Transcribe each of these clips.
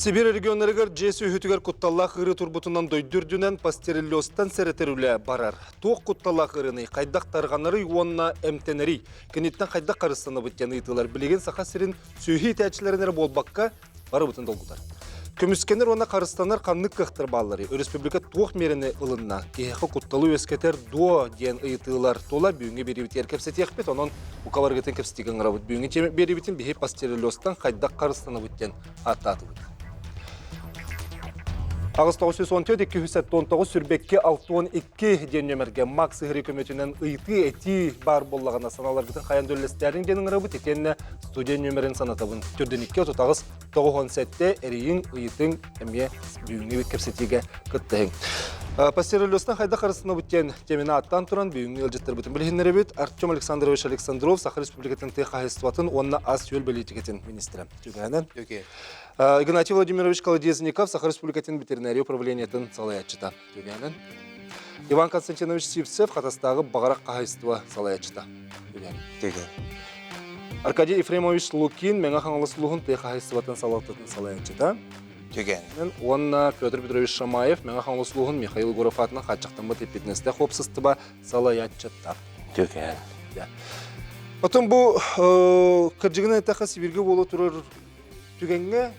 Сибир регионларыгар жесі үхітігер құтталлақ ұры турбутунан дойдүрдүнен пастериллиостан сәретерулі барар. Тоқ құтталлақ ұрыны қайдақ тарғанары онна әмтенері. Кенеттен қайдақ қарыстаны бұткен ұйтылар білеген сақа сірін сүйхи тәчілерінері болбаққа бары бұтын долғыдар. Көміскенер оны қарыстанар қанлық қықтыр баллары. Республика тоқ мерені ұлынна. Ехі құтталы өскетер дуа ден ұйтылар тола бүйінге беребіт еркепсет еқпет, оның ұқаварғетін кепстеген ғырабыт. Бүйінге беребітін бейі пастериллиостан қайдақ қарыстаны бұткен аттаты бұд. Ағыз 914-219 сүрбекке 612 ден нөмірге Макс Игорь көметінен ұйты әти бар боллағына саналар бітін қаян дөлестердің денің рабыт етеніне студия нөмірін санатабын. Түрден 2 тұтағыз 917-те әрейін ұйытың әме бүйінге кепсетеге күттігін. Пастериллиостан қайда қарысына бұткен темені аттан тұран бүйінге үлжеттер бұтын білгендері бүт Артем Александрович Александров Сахар Республикатын тек онна аз сүйел бөлетекетін министрі. Түгенен. Игнатий Владимирович Колодезников Сахар Республикатын ветеринария управлениетін салаятчыта. Түгенен. Иван Константинович Сивцев қатастағы бағарақ қағайыстыва салаятчыта. Түген. Аркадий Ефремович Лукин мәңі қаңылы сұлығын тек қағайыстыватын салаятчыта. Түген. Онна Петр Петрович Шамаев мәңі қаңылы сұлығын Михаил Гурафатының қатшақтан бұт епетінесті қопсыстыба салаятчыта. Түген. Потом бұл кіржігін айтақа Сибирге болу тұрыр түгенге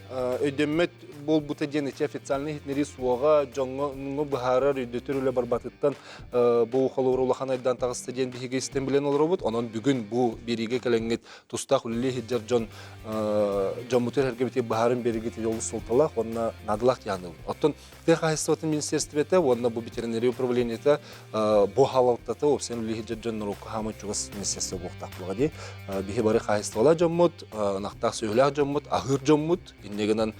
өйдемет бол бұта денеті официальный хитнері суаға жоңғы бұхарар өйдетір өлі барбатыттан бұл қолуыр олақан айдан тағысты ден бігеге істен білен олар бұд. Онын бүгін бұл береге кәліңгет тұстақ үлі хиджар жон мұтыр әргебете бұхарын береге жолы солталақ, онына надылақ яны. Оттын тек қайыстыватын министерстветі, онына бұл ветеринария управлениеті бұл халалтаты, опсен үлі хиджар жон нұрыққа хамы чуғыз министерстве бұқтақ бұға дей. Бігі бары қайыстывала жон мұд, нақтақ сөйләқ жон мұд, ағыр жон мұд, иннегінен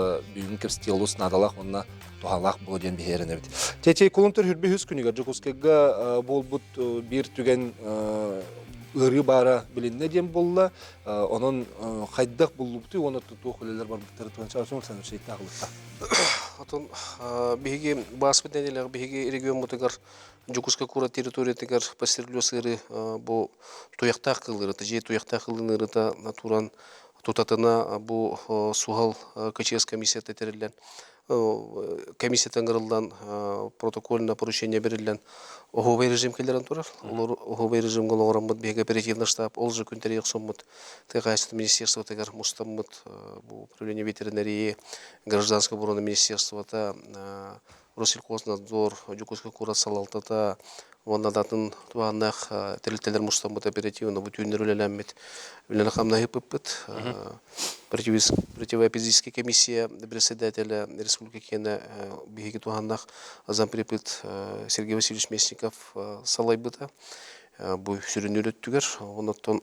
бүйін кепстиялус надалақ, онына туғалақ бұл ден бігерін әбіт. Тетей кулымтыр хүрбе хүз күнігер жүкускеге бол бұд бір түген ұры бара білінне ден болла, оның қайдақ бұл бұты, оны тұту құлелер бар бұттары туғанша арсың өлсән үшейтін ағылықта. Отон биһиги баспыт нәделер биһиги регион мутыгар Жукуска кура территориятыгар пастериллиосыры бу туяктак кылырыты, же туяктак кылынырыта натуран тутатына бу сугал КЧС комиссия тетерилен комиссия таңгырылдан протокольна поручение берилен ОГВ режим келерен турар. Олар ОГВ режим голорамбыт биһиги оперативный штаб ол же күнтери яксоммут ТКС министерство тегар мустаммут бу управление ветеринарии гражданского обороны министерствота Россельхознадзор Жукуска кура салалтата ванадатын туаннах терилтелер мустамбыт оперативно бутюнер үлеләммит үлелә хамнахи пыппыт противоэпизическая комиссия председателя республики Кена биһиги туаннах зампрепыт Сергей Васильевич Местников салайбыта бу сүрүнүлөттүгөр онотон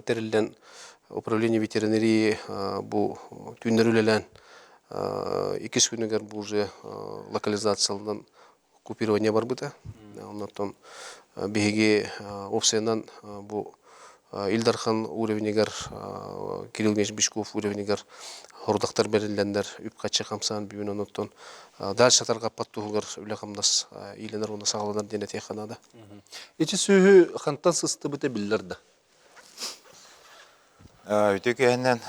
терилден управление ветеринарии бу түннер үлелән икис күнігер бұл же локализациялынан купирование бар бұта. Оннан беге опсайынан бұл Илдархан уровенегер, Кирилл Мешбишков уровенегер хордақтар берілендер үпқатшы қамсан бүйін оннан дәл шатарға паттуғығыр үлі қамдас иленер оны сағаланар дене тейханада. Ечі сүйі қантан сысты бұта білдерді? Өтекенен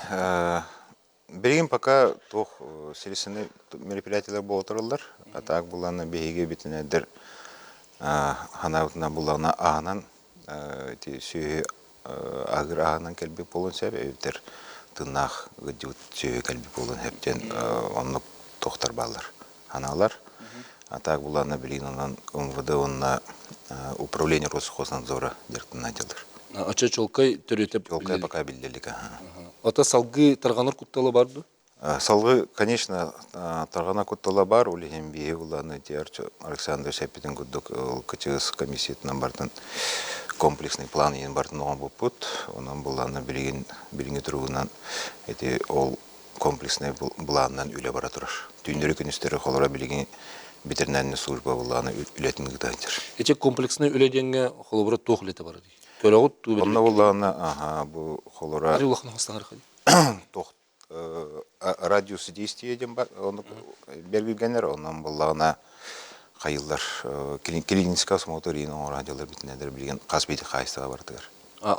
Берген пока тоқ селесіні мероприятиялар болтырылар. Атақ бұланы бейге бітінедір ханавытына бұлағына ағынан сүйі ағыр ағынан кәлбек болын сәбі өйтер тынақ ғыдют сүйі кәлбек болын әптен оны тоқтар балар ханалар. Атақ бұланы берген онан МВД онына управление Россельхознадзора дерттін айтылыр. Ача чолкай түретеп? Чолкай пока білдерлік. Ата салғы тарғаныр құтталы барды? Салғы, конечно, тарғана құтталы бар, олеген бейе ұланы Александр Шапитин күдік КЧС комиссиятынан бардың комплексный план ең бардың оған бұл бұд. Онан бұланы білінгі тұрғынан ол комплексный бұланынан үлі бара тұрар. Түйіндері күністері қолыра білінгі ветеринарный служба бұланы үлетін ғыдайдыр. Ечек комплексный үледенге қолыбыра тоқ үлеті бар дейді? Онна бұланы, бұл қолыра... Ари ұлақын қастағыр қады? Радиусы действия еден бар, оны бергілгенер, оннан бұлағына қайылдар, клиническа осмотр, ең оң радиолар бітінедер білген қасбейді қайыстыға бардығар.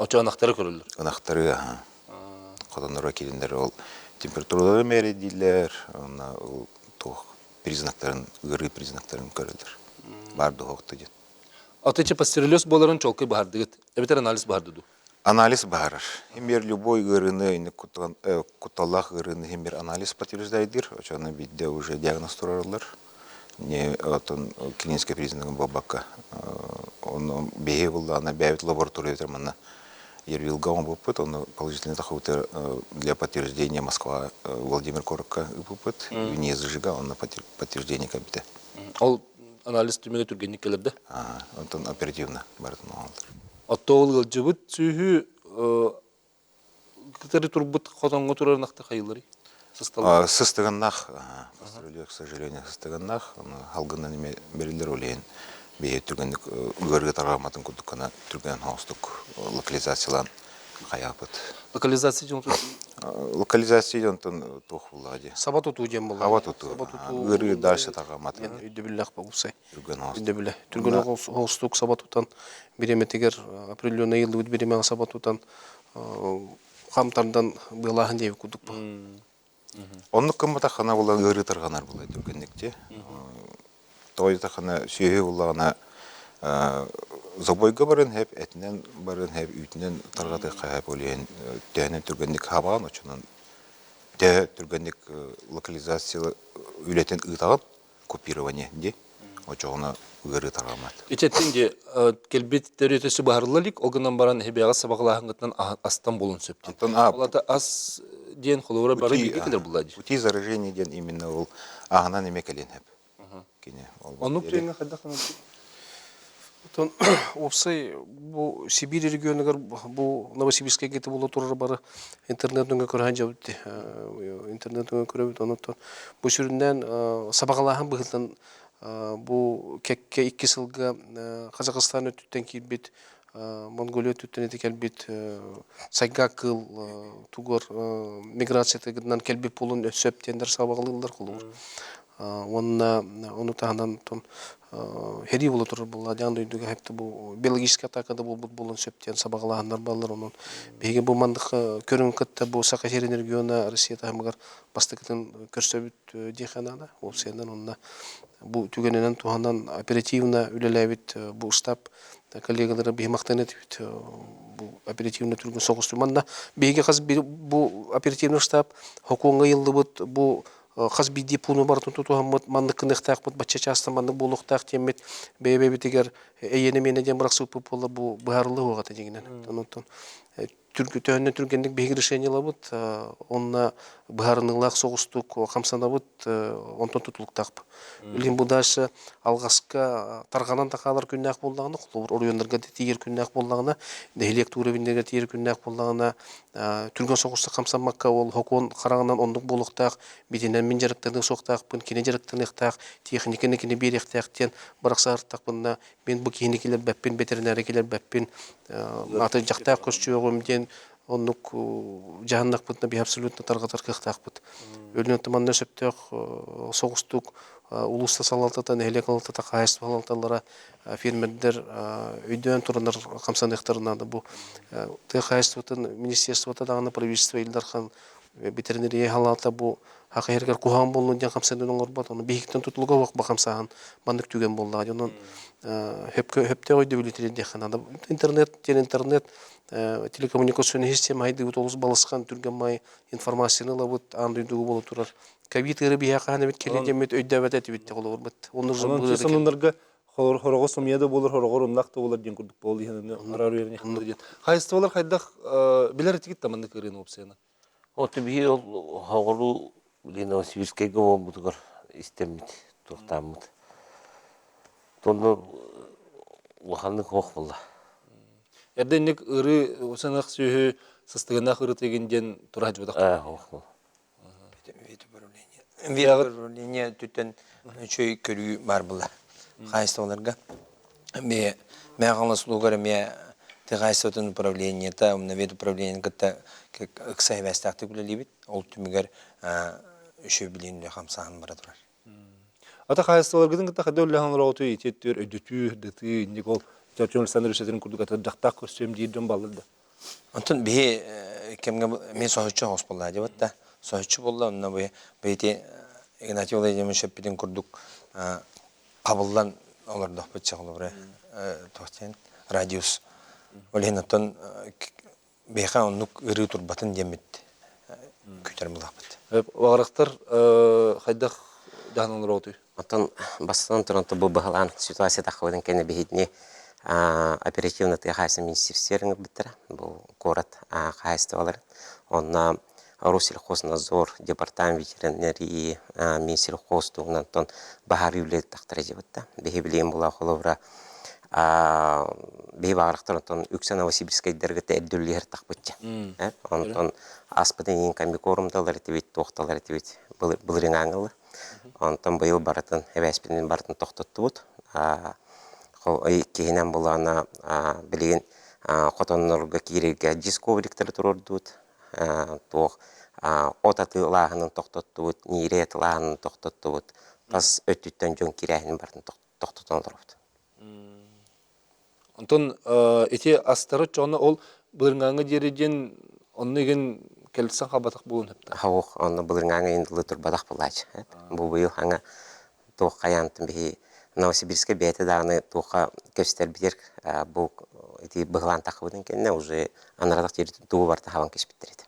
Оча анақтары көрілдір? Анақтары, қоданырға келіндер ол температуралары мәредилер, она тох признактарын, ыры признактарын көрөлөр. Барды хоқты ден. Атычы пастереллез боларын чолкы бардыгыт. Эбетер анализ бардыду. Анализ барыр. Химер любой ырыны, куталлах ырыны химер анализ подтверждайдыр. Очаны бидде уже диагноз турарлар. Не отон клинический признак бабака. Он беге булда, она бәвит лаборатория термана. Ервилгам выпыт, он положительный тахутер для подтверждения Москва Владимир Коротко выпыт. И не зажига, он на подтверждение кабита. Ол анализ түмеге түргенник келерді. Он оперативно бардын оғалдар. Оттоғыл жылжыбыт сүйі кітері турбыт қотонға турарнақта қайылары? Сыстығыннақ, пастереллез, к сожалению, сыстығынақ, халғынан берілдер олейін. Бейе түргенlik görge targamатын күдіккана түрген хаустық локализациялан қаяпыт. Локализация жон тут. Локализация онтон тоқ болады. Сабат уту дем болды. Сабат уту. Görge дальше таргаматын. Үйді білләқ болсай. Түрген хаустық. Үйді біллә. Түрген хаустық сабат утан береметегер определенный елді өт беремеға сабат утан қамтардан бұлағын дейіп күдік бұл. Онық кымыта қана болан görge тарганар болады түргенlikте. Той тахана сүйе улана забойга барын хеп этнен барын хеп үтнен таргаты кайып олен тәне түргенlik хабан очунан тә түргенlik локализация үлетен ытаган копирование ди очуна гыры таргамат. Ичеттинде келбет төрөтөсү баарылалык, огынан баран хебега сабаглахыңгытан астан болун сөптен. Антон Олата ас ден холора бары биге кедер булади. Пути заражения ден именно ол агынан эмекелен хеп. Onu tüyenge kadar kanal. Тон опсай бу Сибирь регионугар бу Новосибирскке кетип боло турар бары интернетүнгө көргөн жабыт. Интернетүнгө көрөбүт онуттан бу сүрүндөн сабагалахан быгылдан бу кекке 2 жылга Казакстан өттүттен кийбит Монголия өттүттен келбит сайгакыл тугор миграция тегинен келбит болун өсөптендер сабагалылар кылыр. Оны тағынан хери болу тұрыр бұл адян дүйдігі әпті бұл биологический атакада бұл болын сөптен сабағалағандар балар оның бейге бұл мандық көрін күтті бұл Сақа-Серен регионы Россия тағымығар бастықытын көрсөбіт дейханада ол сенен онына бұл түгенінен туғандан оперативна үлеләбіт бұл ұстап коллегалары беймақтан етіп бұл оперативна түрген соғысту манда бейге қаз бұл оперативна ұстап хокуңға елді бұл Хаз биди пуну бар тутуһаммат мандык кындыктаакмыт бачча частан мандык болуктаак теммет бебебитигер эйене менеден бирак сыпып болла бу баарлы угата дегенен. Онтон түргөтөнө түргендик беги решение лабыт, онна баарынылак согустук камсанабыт, онтон тутулуктаак. Билин бу дальше алгаска тарганан такалар күннак болдагына, оройондорго тиер күннак болдагына, электр уровендеге тиер күннак болдагына, түргөн согуста камсанмакка ол хокон карагынан ондук болуктаак, битинен мен жарыктарды соктаакпын, кине жарыктарды ыктаак, техниканы кине беректаактен бараксартакпын, мен бу кинекилер баппин, ветеринарикилер баппин, аты жактаак көччөгөмден оннук жаһаннакпытна би абсолютно таргатар кыктаакпыт. Өлүнө таманна сөптөк согустук улуста салалтатан элекалта кайыс салалталара фермерлер өйдөн турандар камсандыктарына да бу кайыстын министерството дагы правительство Илдархан ветеринария халата бу хакыйргар куган болну ден камсандын орбат аны бийиктен тутулуга вак бакамсаган мандык түген болду. Анан хөптө ойду билетирди ханада интернет телекоммуникацион система айды толус балыскан түрген май информацияны лабыт андыйдугу боло турар. Ковид бия каны бит кележемет өйдөбөт этибит болор бит. Onun sonunlarga horogo somiyada bolur, horogo rumlaqta bolur den kurduk boldu yani arar yerine xındır diye. Hayıstı olar haydaq biler etikit tamanda kırın opsiyana. Otu bir yol havalı Novosibirsk'e gövomutgar istemit, toxtamut. Tonda uxanlık hoq bolla. Erdenlik ırı osanaq söhü sıstıgınaq ırı tegenden turaj badaq. Hoq bolla. Ветуправление түтен чөй көрүү бар була. Кайстоларга. Ме мегалыслугар ме тегайстотун управлениета, на ветуправление кытта ксайвастакты билебит. Ол түмүгөр үшө билинде хамсан бара турар. Ата хайыстыларгын кытта хадөлләһән рауты итеттер өдөтү дыты никол Чачон Сандрышетин курдук ата дактак көсөм дийден балды. Антон бе кемге мен сохочо хоспалла деп атта. Соһуччу болла онна бейте Игнатий Владимирович Шеппитин курдук кабылдан олардох бычак олора тохтен радиус. Оленаттан бейха оннук ыры турбатын демит күтер булакбыт. Вағырақтар қайдақ жағынан роты? Отон бастан туранты бу бахалан ситуация тахвадын кене бихидни оперативно тыхайсы министерствоның биттер. Бу город хайстывалар. Онна Россельхознадзор, департамент ветеринарии, Минсельхоз тугунан тон бахар юлет тахтара жебатта. Бехи билем була холовра бей бағырақтар онтон үксен Новосибирскайдерге тәддүллер тақпытча. Онтон аспыдың ең комбикорумдалар етебет, тоқталар етебет бұлырың аңылы. Онтон бұйыл баратын, әвәспенен баратын тоқтатты бұд. Кейінен бұлана білеген қотонларға кереге дисковриктері тұрорды бұд. Отаты лағының тоқтатты бұд, нейрет лағының тоқтатты бұд. Тас өттіттен жон керәйінің барын тоқтатынлар бұд. Онтон эти астары чоны ол бұлырыңаңы дереден онныген келсен қабатық болын хепті. Хауқ, оны бұлырыңаңы енділі тұр бадақ бұлач. Бұл бұйыл аңа тоқ қаянтын бейі Новосибирске бәйті дағыны тоққа көстер бідер бұл бұғылан тақыбыдың кенне уже анарадақ жері туы барты хаван кешпеттер еді.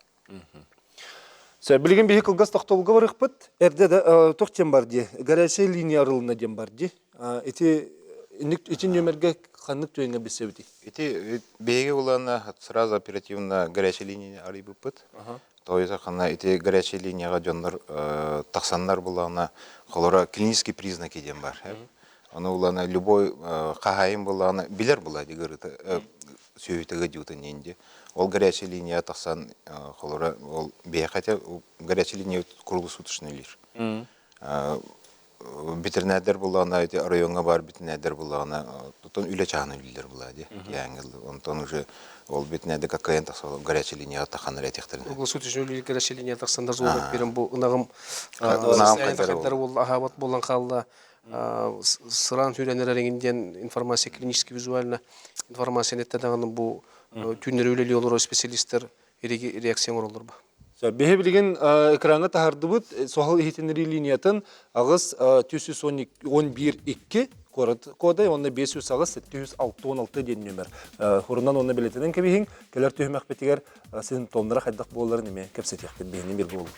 Білген бейі қылғас тоқтолға барық бұд, әрді тоқтен бар де, горячая линия арылына ден бар де. Эти нөмерге қанық түйінге бесеуді? Эти беги улана сразу оперативно горячая линия арибы пыт. То есть хана эти горячая линияга жоннор тақсаннар булана холора клинический признаки ден бар. Аны улана любой қағайын булана билер була дегіріті сүйітігі дютын енде. Ол горячая линия тақсан холора ол бей хотя горячая линия круглосуточныйлер. Битернәдер булана, районга бар битернәдер булана, тотон үле чаганы үлдер булады. Яңгыл, онтон уже ол битернәдер ККН тасо горячая линия таханыр этехтерин. Круглосуточный үле горячая линия тахсандар зуурап берем бу ынагым сайындар бол ахабат болан калла сыран түйренер реңинден информация клинически визуально информация неттедаганы бу түннөр үлели олор специалисттер реакциялар олор ба. Беhe bilgen ekranı tahardı bud, sohal ehitinleri liniyatın ağız 211-2 koda, onunla 500 ağız 706-16 den nömer. Hurundan onu biletinin kebihin, keler tühümek betiger simptomlara haddaq boğuları neme kepsetekten beyinin bir boğulu.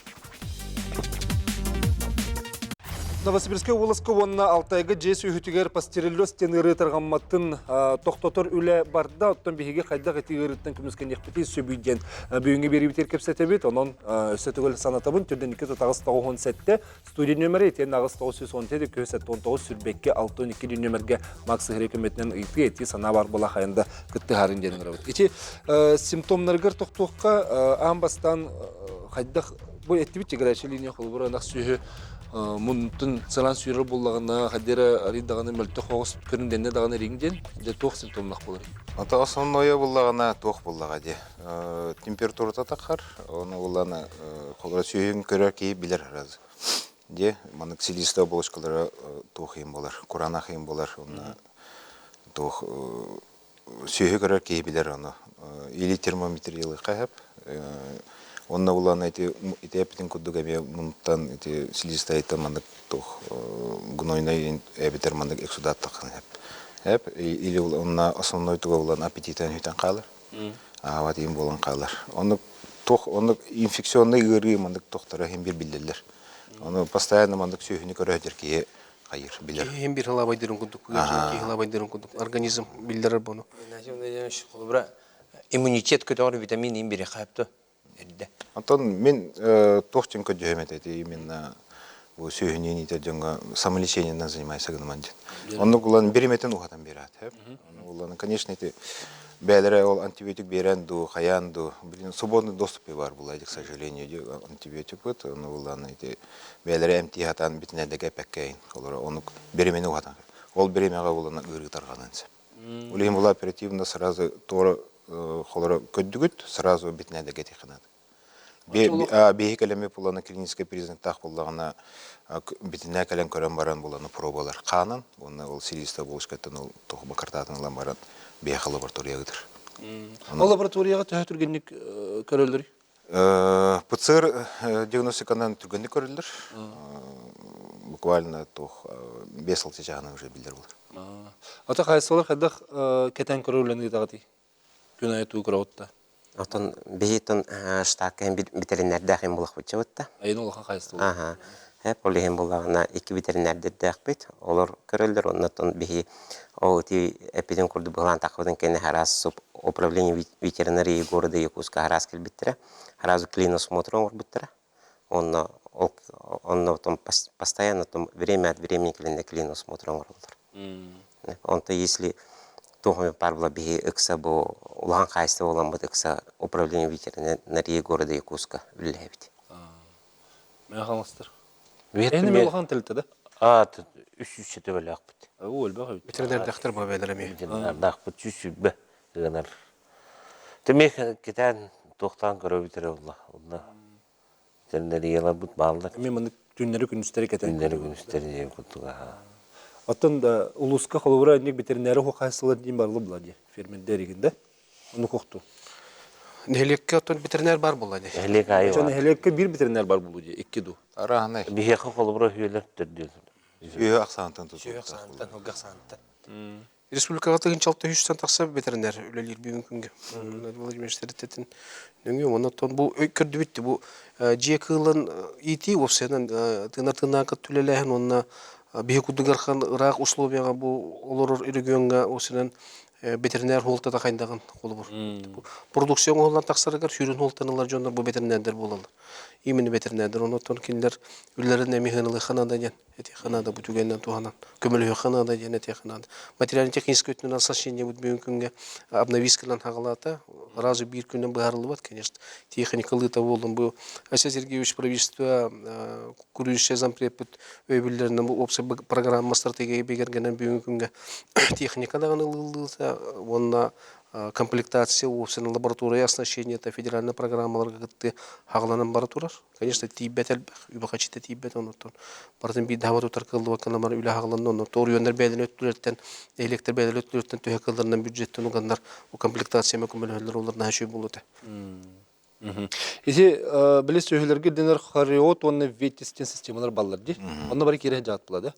Новосибирске улысқа онына алтайғы жес үйітігер пастереллез тенері тұрғамматтың тоқтотыр үлі барды, оттан бейге қайдақ еті ғырыттың күміскен екпеті сөбүйден бүйінге бері бітер кепсеті бет, оның өсетігіл санатабын түрден 2-9 сәтті студия нөмірі етен ағыз 917 219 сүрбекке 612 нөмірге максы ғырекеметінен ұйты еті сана бар бола қайында күтті ғарын денің рауыт. Еті симптомларғыр тоқтуыққа аңбастан қайдақ бұл әтті бітте горячая линия қолы бұр анақ сүйі мұнтын сылан сүйірі болағына қадері аридағаны мөлті қоғыс көрінденде дағаны реңден де тоқ симптомлақ болар. Ата основное болағына тоқ болаға де. Температурата тақар, оны оланы қолыра сүйін көрер кейіп білер разы. Де, маны ксилиста болышқалары тоқ ең болар, Құрана ең болар, оны тоқ сүйі көрер кейіп білер оны. Или термометр елі қағып, онна улан эти эпитин кудугаме мунтан эти слизистайта мандык тох гнойный эбитер мандык эксудат такын хеп или онна основной туга улан аппетитан хүтен калар вот им болон калар оны тох оны инфекционный гыры мандык тохтара хем бир билдерлер оны постоянно мандык сүйүнү көрөдер ки кайыр билер Хем бир халабайдырын кудук, халабайдырын кудук, организм билдерер буну. Иммунитет көтөр витамин имбири кайыпты. Антон, мен тоқтен көдемет эти именно сүйінен ете жаңа самолечениеден занимайся гноманден. Оны улан береметін уғадан берат. Улан, конечно, эти бәлері ол антибиотик берен ду, қаян ду, свободный доступы бар булайды, к сожалению, антибиотик бут. Оны улан эти бәлері әмтихатан бітінәдігі пәккәйін. Оны беремен уғадан. Ол беремеға улан ұрғы тарғанынсы. Улейін бұл оперативно сразу торы холора көддүгүт сразу битнәдәге тихнат. Беһи калеме буланы клинический признак тах буллагына битнә кален көрән баран буланы пробалар канын, оны ол силиста булышкаттан ол тохма картатын баран беһи лабораториягыдыр. Ол лабораторияға төһә түргенлек көрөлдүр. ПЦР диагностиканан түргенде көрілдір. Буквально 5-6 жағынан уже білдір бұл. Ата қайсылар қайдақ кетен көрілені дағыды? Күнайы туу күрауытта. Отон бейітон штаккен ветеринердәхен булах бутчавытта. Айын олақан қайсылар? Ага. Hep olehen bulağına iki veteriner däkbit. Olur körülür ondan bihi o ti epidem kurdu bulan takıdan kendi haras управление ветеринарии города Якутска харас келбиттер. Харазу клиносмотром орбиттер. Он там постоянно там время от времени клиносмотром орбиттер. Он-то если тухме парбла биhi ыкса бу улан кайсы olan бу ыкса управление ветеринарии города Якутска билебит. Мен қалмастыр. Әйні Әйні мен олақан тілді, да? Ат, үш-үші төбелі ақпыт. Өл бақ өйт. Ветеринар дақтар ба бәлірәме. Ақпыт, үш-үші бі. Демек, кетен тоқтан көрі бітірі олла. Ветеринария ела бұд балдар. Мен мұны түннері күністері кетен. Күндері күністері ден күттіға. Атын да улуска қолыбыра әнек ветеринары қоқайсылар дейін барлы бұлады. Фермендер егінде. Оны қоқты. Нехлекке отон ветеринар бар болады. Әлек айы Жаны бар. әлекке бір ветеринар бар бұлды. Екі ду. Арағынай, Бихеқі қолыбыра хүйелер түрді. сүйе ақсағантан тұту. Сүйек сағантан, ұлғақ сағантан. Республикаға тығыншалты 300 тақса ветеринар өлелер бүгін күнге. Владимир Стерететін нөңе, онаттан бұл көрді бітті. Бұл жек ұлын ити, опсайынан тыңар-тыңар түлеләйін, онына бейі күдігархан ұрақ условияға бұл олар үрігенға осынан ветеринар холта да қайындаған қолы бұр. Продукцион олан тақсарығар сүйрін холтанылар жондар бұл ветеринардар болалар. Именно ветеринардар, онаттан келдер үллерін әмейханылы қанада ден, әте қанада бұл түгеннен туғанан, көмілі қанада ден, әте қанада. Материалын технический өтінен алсашение бұд бүйін күнге обновискалан хағалата, разу бір күннен бұғарылы бат, конечно. Техникалыта болдым бұл. Ася Сергеевич правительство күрүйші зампреп бұд өйбілдерінен бұл опсы программа стратегия бегергенен бүйін күнге техникадан ылылыта, онна комплектация, опсының лаборатория оснащения, это федеральная программа, где хагланан баратурар. Конечно, тибет әлбәк, үбақачыта тибет онуттан. Бартын бейді хава тұтар қылды ваканамар үлі хагланан онур. Тор yönler бәдін өттілерттен, электр бәдін өттілерттен төе қылдарынан бюджеттен ұғандар, комплектация мәкүмелерлер оларына әшөй болуды. Есе білес өйлерге денер хариот, оны ветистен системалар баллар де. Оны бары кере жат болады.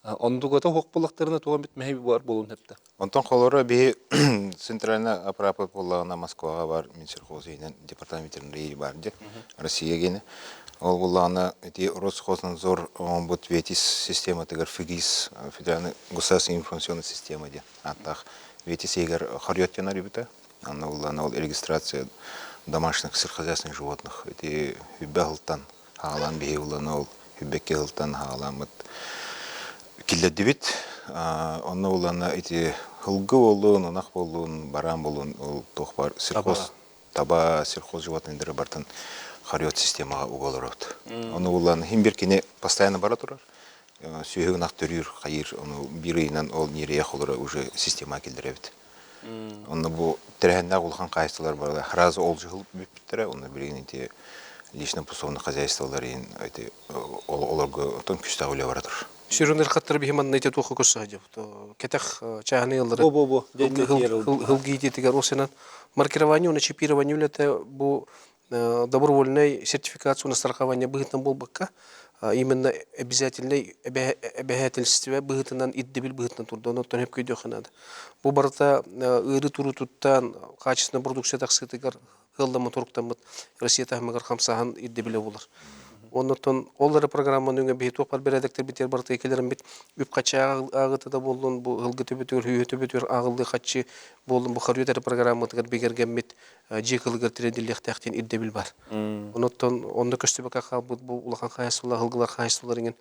Ондугата хоқ болақтарына туған бит мәйбі бар болуын әпті. Онтон қолыры бей центральный аппарат болағына Москваға бар, Минсельхозынан департамент ветеринарии бар де, Россия гені. Ол болағына Росхознадзор бұд ветис система тегер ФИГИС, федеральный государственная информационная система де. Аттақ ветис егер хариот тенар ебіті, анна болағына ол регистрация домашних сельскохозяйственных животных. Эти хүббе ғылтан ғалан бей болағына ол хүббеке ғылтан ғалан Килдәді бит, онны оланы эти хылгы болуын, онақ болуын, баран болуын, ол тоқпар сельхоз, таба сельхоз животныйдары бартын хариот системаға уғалар ауды. Оны оланы хем беркене постоянно бара тұрар, сүйегін ақтөрір, қайыр, оны бірейінен ол нерияқ олары уже система келдір әбіт. Оны бұл тірәхеннақ олған қайыстылар барды, харазы ол жығыл бөппіттірі, оны бірейін те лично пусовны хозяйстволарын оларға отын күшті ағылы бара тұр. Сүйрінер қаттыр бейман найты туқы көрсі ғадеп. Кетек чағаны елдері ғылғы ететігер осынан маркирование, оны чипирование үлеті бұл добровольный сертификацию на страхование бұғытын бол баққа. Именно обязательный обязательство бұғытынан иддебіл бұғытынан тұрды. Оны өттен өп көйді өқінады. Бұл барыта ұры тұры тұттан қачысына продукция тақсытығар ғылдамы тұрықтан бұд Россия тағымығар қамсаған иддебілі болыр. Оннотон олары программаны өңе бейт оқпар бередіктер бітер барты екелерін бет үп қачы ағыты да болуын, бұл ғылғы төбетер, хүйе төбетер ағылды қачы болуын, бұл қаруетері программатығар бегерген бет жекілігер тіренділік тәқтен ирдебіл бар. Оннотон онды көстебек ақал бұл ұлақан қайысылар, ғылғылар қайысылар еген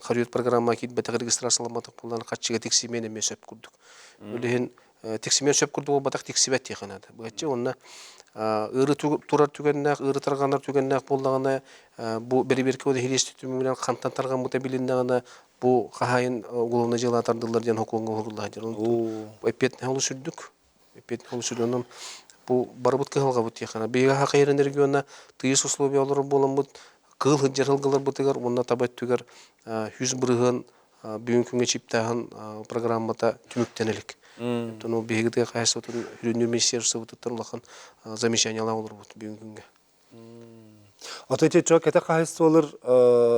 қарует программа кейт бәтіғі регистрацияламатық болуын қачыға тексимен еме сөп күрдік. Өліген тексимен сөп күрді ол батақ тексибәт текінады. Бұғатчы онына ыры турар түгеннәк, ыры тарганар түгеннәк болдағына, бұл бері-берке оды хелесті түмімен қанттан тарған бұта біліндіғына, бұл қағайын ғылығына жел атардылар ден хокуынға ғырылдар. Әпетіне олы сүрдік. Бұл бары бұт қығылға бұт еқана. Бейгі хақайырын регионна тыйыс условия олар болын бұт, қығыл хыджар ғылғылар бұтығар, онына табайт түгер 100 бұрығын бүйін күнге чиптағын программата түміктенелік. Тону бигде кайсотун хүрүнү министерство туттан улахан замечаниялар olur бут бүгүнкү күнгө. Отойте чок кете кайсылар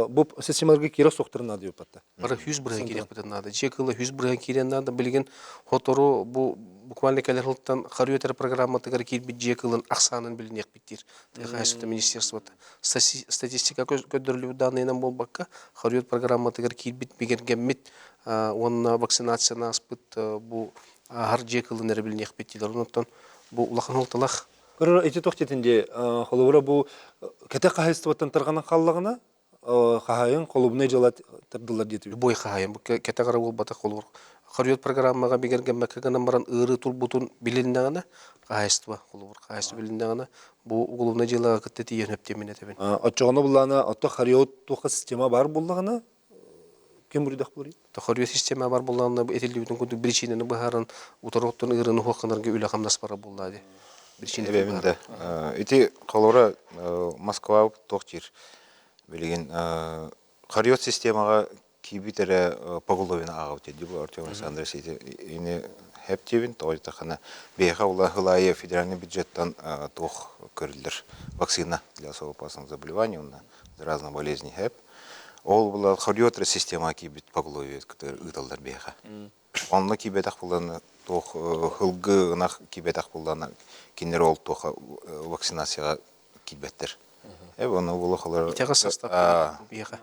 бу системаларга кирок соктурна деп атты. Бара 100 бирген керек бутан надо. Чекылы 100 бирген кирен надо билген хотору бу буквально келер хылттан харыотер программа тагар кир бит жекылын аксанын билинек биттир. Кайсыта министерството статистика көдөрүлүү данныйынан болбакка харыот программа тагар кир бит бигергеммит онна вакцинацияны аспыт бу хар жекылын эре билинек биттилер. Онтон бу улахан хылталах Кырыр эти тохтетинде холовра бу кете кайсылыктан тарганан халлагына хахайын колубуна жалат табдылар детиби. бой хаян бу кетагара бол бата холур. Харыот программага бигергеммекке гана баран ыры турбутун билиндагана кайсытва холур. Кайсы билиндагана бу угулуна жыла кытты тиен өптемине тебен. Очогоно булана отто хариот туха система бар буллагына кем бурдак булри? Харыот система бар болганына этилдибитин күндү причинаны бахарын утороттон ырыны хокканарга үлө камдас бара буллады. Эбеминде. Ити колора Москва тохтир билген хариот системага кибитере поголовина агавте дип Артем Александрович ини хептевин тойтахана беха улахлая федеральный бюджеттан тох көрүлдүр вакцина для особо опасных заболеваний на разные болезни хеп ол була хариот система кибит поголовия который ыталдар беха онны кибетах буланы тох хылгы нах кибетах буланы кинер ол тоха вакцинацияга кибеттер. Оны була халар. Итега состав беха.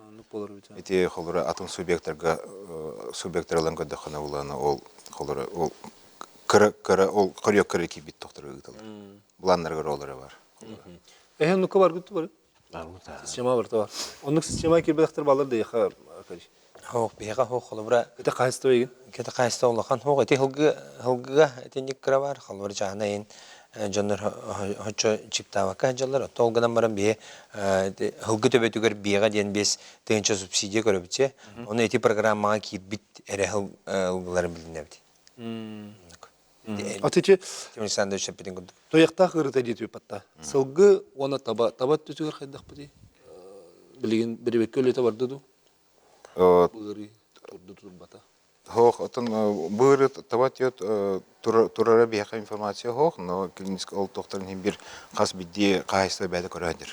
Ити халара атом субъекттарлан көдөхана буланы ол халара ол кыра ол кырык кибет тохтор ыталар. Буланнарга роллары бар. Нука бар күтү бар. Армута. Система бар та. Онук система кибеттер балар да яха акари. Хох бега хох холбра Кете кайсылы еген. кете кайста улахан хох эти хылгыга этинник кыра халбар жаанайын жоннор хочо чиптавака жаллар толгынан баран бие хылгы төбөтүгөр биега ден бес тыгынча субсидия көрөбүтсе оны эти программага кирбит эре хылгыларын билинебит. Отойте Темирсанда өшөппедин күндүк. тоякта кырыта детип патта. Сылгы оны таба түтүгөр кайдак бити. Билген бирбек көлөтө барды ду. Быгыры турду турбата. Хох отон быры табатет турара бияка информация хох но клиник ол тохторун бир кас бидди кайсы бәдә көрәдер.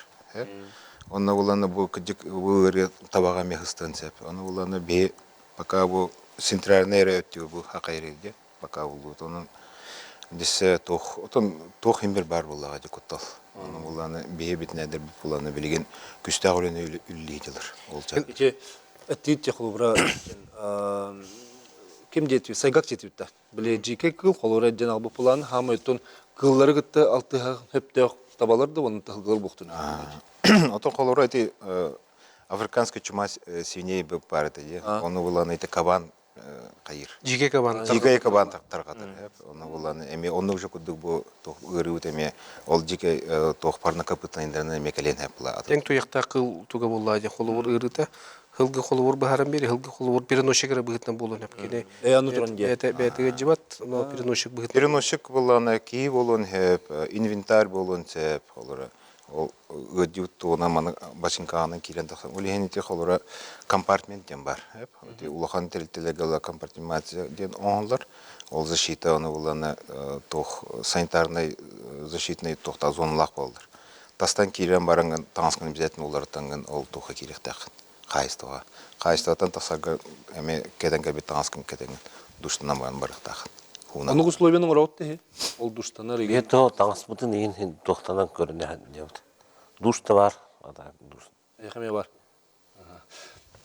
Онна буланы бу кидик быры табага мехстан сеп. Оны буланы бе пока бу центральный рөттү бу хакайрыгы пока булду. Онун дисе тох тох бир бар булага дикоттал. Оны буланы бе битнедер буланы билген күстәгөлөнө үллейдилер. Ол чак. Иче эттит холбра кем детип сайгак жетип та. Биле жике кыл холора жан албы план хамыттын кыллары гытты алты хөптө табаларды оны тылгыл буктун. Ото колора эти африканская чума свиней был парыты, оны буланы эти кабан кайыр. Жиге кабан. Жиге кабан таргатыр. Оны буланы эми оны уже кудук бу тох ырыут эми ол жиге тох парна капытайндан мекелен хепла. Тең туякта кыл туга буллады холур ырыта. Хылгы холур бахарам бери хылгы холур переносчикара быгытнан болон хепкене. Аны туран ге. Это бетеге жибат, но переносчик быгыт. Переносчик буланы ки болон хеп, инвентарь болон сеп холора. Ол өдүт тона мана башинканын кирен тахсан. Улехените холора компартмент ден бар. Хеп. Улахан телтелеге компартментация ден онлар. Ол защита оны буланы тох санитарный защитный тохта зоналак болдыр. Тастан кирен баранган таңскын обязательно улар танган ол тоха кирехтак. Кайстыга. Кайстатан тасага эме кеденге бит таңскын кеденген душтан барыктак. Оны условияның раутты ол душтанар еген. Ето таңсмытын еген тохтанан көрүнө деп. Душ та бар, ада душ. Яхаме бар.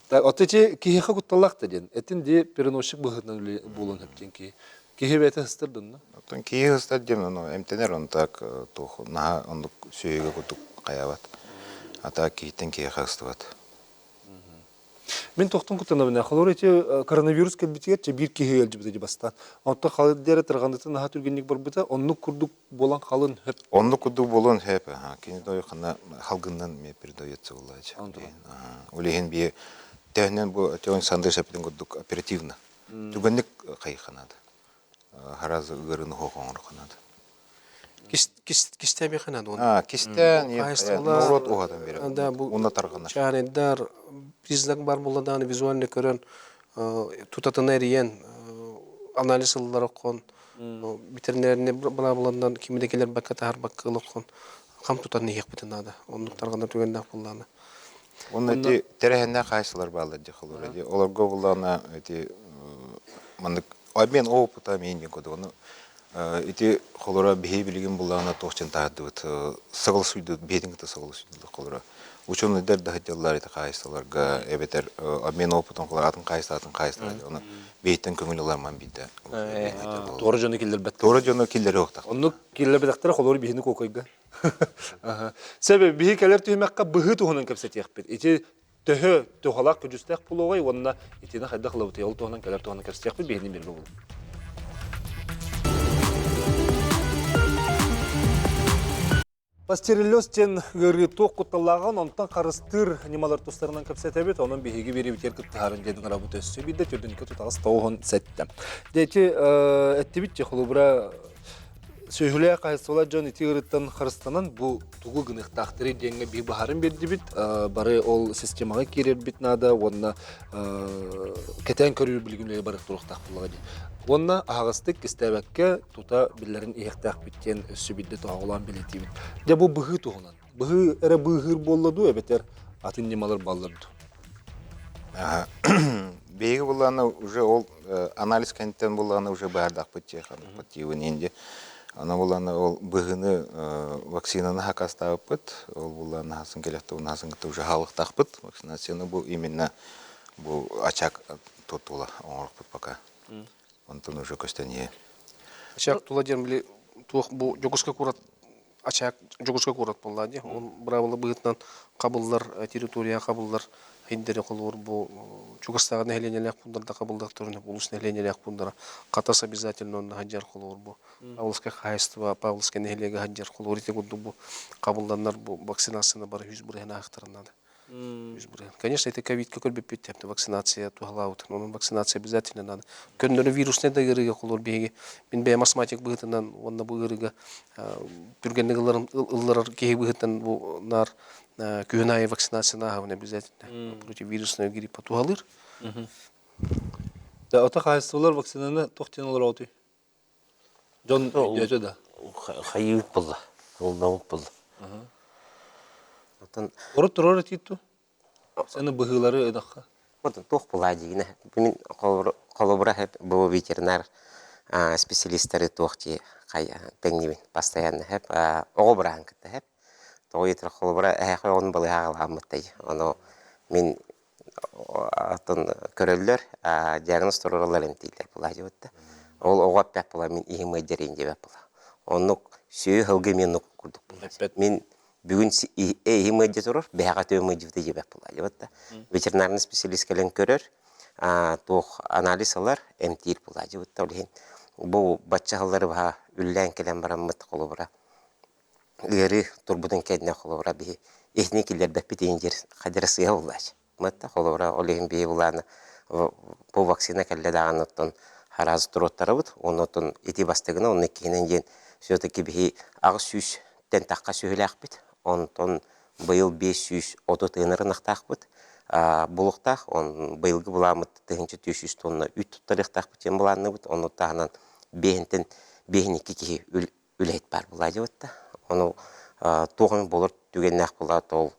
Так, отече кихе кутталакта ден. Этинде переносчик быгытнан болон хептен ки. Кихе бете хыстырдын, да? Оттон кийи стадион, но эмтенер он так тох на он сүйеге кутук каябат. Ата кийтен кийи хастыбат. Мен тоқтың күттіна біне, қалор ете коронавирус кәлбетігер, бір кеге елжі біті бастан. Онта қалыдері тұрғандықты наға түргенлік бар біті, онны күрдік болан қалын хөп. Онны күрдік болан хөп, кені дойы қана халғыннан мепір дойетсі олайчы. Олеген бе тәхінен бұл теон сандыр шәпетін күрдік оперативна. Түргенлік қайы қанады. Харазы ұғырыны хоқоңыр қанады. Кистеме ханады оны. Кистен, нұрот оғадан бері. Оны тарғанар. Чағанедар признак бар боладан визуальный көрін тұтатын әріен анализ ыллар окон. Ветеринарный бана буландан кимдекелер бакка тахар бакка окон. Кам тутан ниек битенада. Оннуктаргана түгендак булланы. Оны эти терехенне кайсылар баалар жахылыр эти. Оларга булана эти мандык обмен опыта менен коду. Оны эти холора бихи билген булана тохчан таадыт. Сагыл суйду бедингте сагыл суйду холора. Ученыйлар да хатялар эти кайсыларга эбетер обмен опытын кылар атын кайсатын кайсылар. Оны бейтен көңүлөлөр ман бийде. Торы жаны киллер бет. Торы жөнө киллер жок. Онну киллер бетактар холор бихини кокойга. Себеби бихи келер түймәккә быһы туһунан кепсет яхпет. Ити төһө тухалак күҗүстәк булугай, онна итине хайда хылып тыел туһунан келер туһунан кепсет яхпет бихини бирге бул. Пастереллез тен гыры тоқ куталлаган, онтан карыстыр немалар тустарынан кепсетебет, онун бихиги бери битер кыттарын дедин работа өссө бидде түрдүнкө тутагас тоогон сетте. Дети эттибитче хулубра сөйлөй кайсыла жон ити гырыттан карыстанан бу тугу гыныктактыры денге би бахарын берди бит, бары ол системага кирер бит нада, онна кетен көрүр билгинлери бары туруктак булган. Онна агыстык кистебекке тута биллерин ыяктак биттен өссө бидде тоогулан билети бит. Де бу быгы тугунан. Быгы эре быгыр болду эбетер атын немалар балларды. Беги буланы уже ол анализ кенттен буланы уже бардак битче хативын инде. Ана буланы ол быгыны вакцинаны хакастап бит. Ол буланы хасын келетте, унасын кете уже халыктак бит. Вакцинацияны бу именно бу ачак тотула оңорук бит пока. Онтон уже көстөние. Ачак тула ден биле тух бу жогуска курат ачак жогуска курат болду. Он бравалы быгытнан кабылдар территория кабылдар хиндере колор бу жогустагы нехленелек пундарда кабылдак турунда улус нехленелек пундара катас обязательно он хаджар колор бу. Павловское хозяйство, Павловское нехлеге хаджар колор ите гуду бу кабылдандар бу вакцинацияны бар 100 бурена актырнады. Конечно, это ковид какой бы питтеп, вакцинация тугалаут, но вакцинация обязательно надо. Көннөрү вирус не дагырыга колор беги. Мен бе математик быгытынан, онна быгырыга түргенлигилерин ыллар кеги быгытан бу нар күйөнай вакцинацияны агын обязательно. Против вирусного гриппа тугалыр. Да ата кайсылар вакцинаны токтен алар ауты. Жон яжа да. Хайып булла. Ол намык булла. Орот титту. Сені быгылары эдакка. Вот тох була дигине. Мен колобра хеп бу ветеринар специалисттары тохти кай пеңнибин постоянно хеп огобран кете хеп. Тойтер колобра он балы агаламтай. Аны мен атын көрөллөр диагноз тураларын тилер була дибетте. Ол огап пеп була мен ийме дерин деп була. Оны сүй хылгы мен курдук була. Мен бүгүн ийме турur бага төмө дибде деп була дибетте. Ветеринарный специалист келен көрөр, тох анализ алар эмтир була дибетте. Олен бу баччалары ба үллән келен бараммыт колобра. Лери турбудун кедне колобра би эхникилер беппетен жер кадырсы буллач. Мытта колобра олен би буланы бу вакцина келде даган хараз туроттарыбыт, онотон ити бастыгына оны кенен жен все-таки би агыс сүз тен такка сөйләк бит. Онтон быйыл 500 ото тыынырынактак бит. Булуктак он быйылгы буламыт 300 тонна үт туттарыктак бит буланы бит. Оны тагынан бехинтен бехиники ки үлет бар булады бит. Оны тогын болор түгеннак булат ол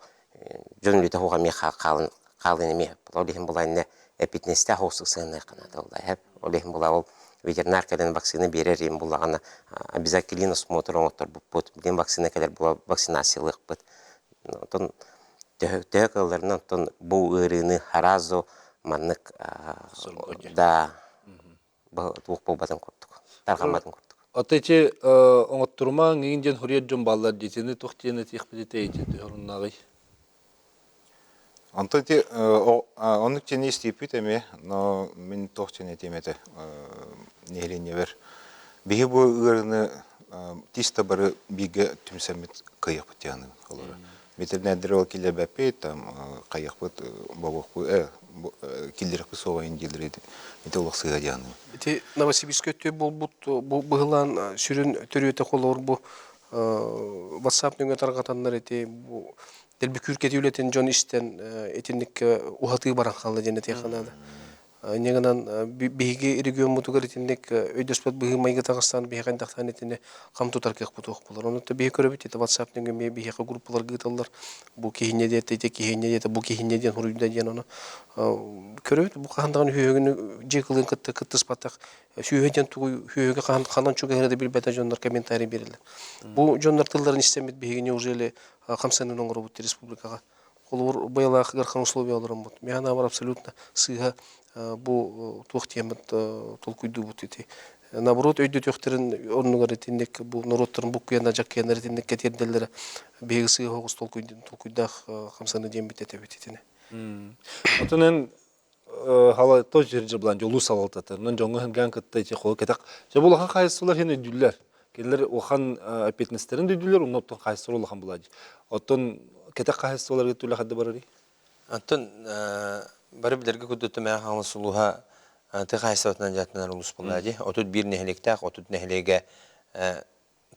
жөнлүтө хуга меха калын эме. Олехин булайны эпиднесте хоусук сыны канада олай. Олехин була ветеринар келен вакцина берер им булагана обязательно осмотр отор бут. Билен вакцина келер була вакцинациялык бит. Тон төгөлөрүнөн тон бу ырыны харазо маннык да тук болбатын курдук. Таргаматын курдук. Атече оңоттурма ңинден хурият жон баллар детини тохтиене тихпедете эйти оруннагы. Антоти он тени стипит эме, но мен тохтене темете нехлене бер. Биги бу ырыны тиста бары биге түмсәмит кыйык битяны холора. Ветеринар ол киле бәпе там кыйык бит бабок килдер кысова индилреди. Метолог сыгадяны. Эти Новосибирское төп болбут бу быгылан сүрүн төрөтө колор бу WhatsApp нүнгө таргатандар эти бу Делбикүр кетүүлетен жон иштен этинник ухаты баран калды жана теханада. Негенан биһиги регион мутугар итинник өйдөспөт быһы майга тагыстан биһи кандактан итине камтутар кех бутук булар. Оны да биһи көрөбүт ите WhatsApp неген биһи группалар гыталлар. Бу кихине дете ите кихине дете бу кихине ден хуруйда ден оны көрөбүт бу кандаган хүйөгүнү жекылын кытты спаттак сүйөден тугу хүйөгө кандан чугайрады билбете жондар комментарий берилди. Бу жондар тылдарын истемет биһиги неужели камсанын оңробут республикага. Колур байлах гархан условия алырым бут. Механа бар абсолютно сыга бу тух темат толкуйду бут ити. Наоборот, өйдө төктерин орнугар этинник бу народтарын бу кuyanda жаккенер этинник кетерделер бегиси хогус толкуйдах камсаны дем битете битетине. Отунен хала то жерже булан жолу салалтатырнын жоңго ханган кытта ичи кол кетак. Же булахан кайсылар хене дүллер. Келер охан апетнестерин дүллер, уноттон кайсылар улахан булади. Оттон кетак кайсылар гетүлө хадды барари. Антон бары билерге күдөтө мен хамы сулуха тыгайсатынан жатынан улус булады. Отут бир нехлектак, отут нехлеге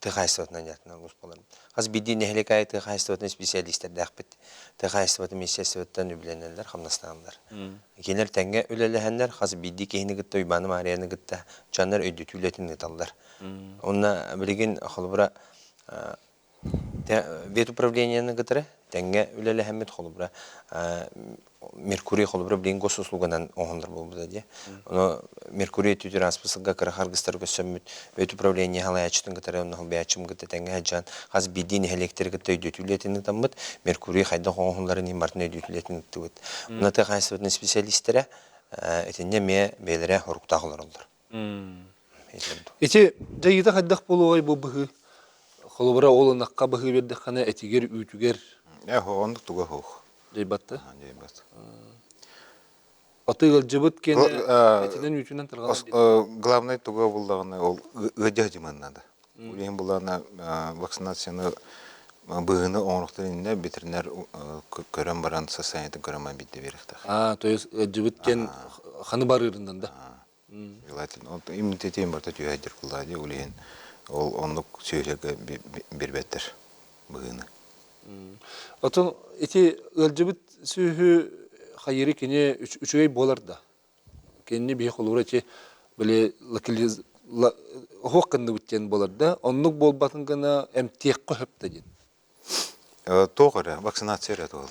тыгайсатынан жатынан улус булады. Хаз биди нехлекай тыгайсатынан специалисттер дакпет. Тыгайсатын миссиясыттан үбленелер, хамнастандар. Кенер тәңге үлеләһәннәр, хаз биди кехне гытта уйбаны марияны гытта жаннар өйдөтүләтен гыталдар. Онна билеген халбыра бет управлениены гытыры тәңге үлеләһәмет халбыра Меркурий холбра блин госуслуганан оңдыр булды ди. Оны Меркурий транспортсыга карахаргыстар көсөмүт өт управление халаячтын гытары оны биячым гыты тәңге жан хаз бидин электрик төйдөтүлетин таммыт Меркурий хайда оңларын имартын өйдөтүлетин тубут. Мына та кайсыбытын специалисттер этинне ме белере хоруктагылар олдар. Ичи жайыта хаддак болугай бу быгы. Холбра олынакка быгы берди хана этигер үтүгер. Ондук туга хох. Жайбатты. Жайбат. Атыгыл жыбыт кене этинен үтүнөн тырган. Главный туга булдаганы ол ыдыжыманнада. Улен булана вакцинацияны быгыны оңруктарында ветеринар көрөн баран состояниеты көрөмөн битти беректе. То есть жыбыт кен ханы барырынан да. Желательно. Иммунитетин барта түйәдер кулады улен. Ол ондук сөйлеге бербеттер быгыны. Отон эти ылжыбыт сүйү хайыры кене үчөй болар да. Кенне бие холура че биле локализ хокканды үттен болар да. Оннук болбатын гана эмтек көп дедин. Тоғыры вакцинация болыр.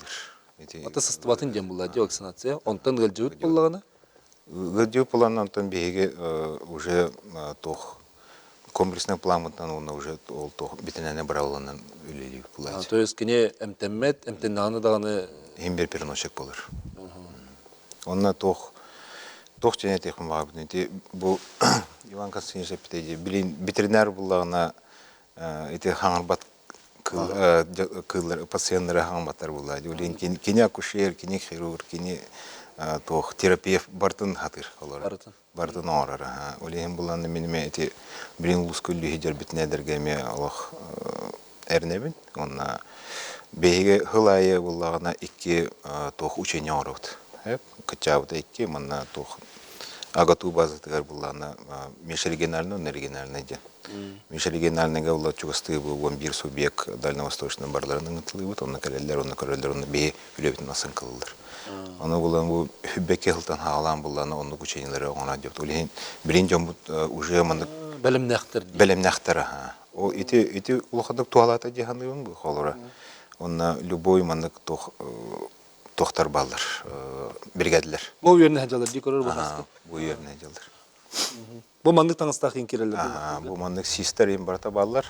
Ата сыстыбатын дем булады вакцинация. Онтан ылжыбыт боллагана. Ылжыбыт болгандан биге уже тох комплексный планмытан оны уже ол тох битенене бараланан үлели булады. То есть кене эмтеммет, эмтенаны даганы Имбер переносчик болыр. Онна тох тене техм вабны. Бу Иван Константинович питеди билин ветеринар буллагына эти хаңарбат кыллар пациентлер хаңарбаттар булады. Улин кене акушер, кене хирург, кене тох терапевт бартын хатыр алар. Бартын орара. Улин буланы менеме эти билин лускуллы хидер битнедергеме Аллах эрнебин. Онна беге хылайы буллагына 2 тох учение орот. Кычабыда 2 мына тох агату базатыгар буллагына межрегиональный, нерегиональный ден. Межрегиональныйга була чугасты бу 11 субъект дальневосточный барларының ытылыбыт, онна келелер, онна көрөлөр, онна бе үлөбүтүн асын кылылыр. Аны булан бу хүббеке хылтан хаалан булланы онны учениелери оңона деп. Улин бирин жомбут уже мындык белемнактар. О ити улахадык туалата диханыбын бу холора. Онна любой мандык тохтар балдар, бригадалар. Бу жерне хаҗалар дикорор бахас. Бу жерне хаҗалар. Бу мандык таңыстак инкерелер. Бу мандык систер им барта балдар,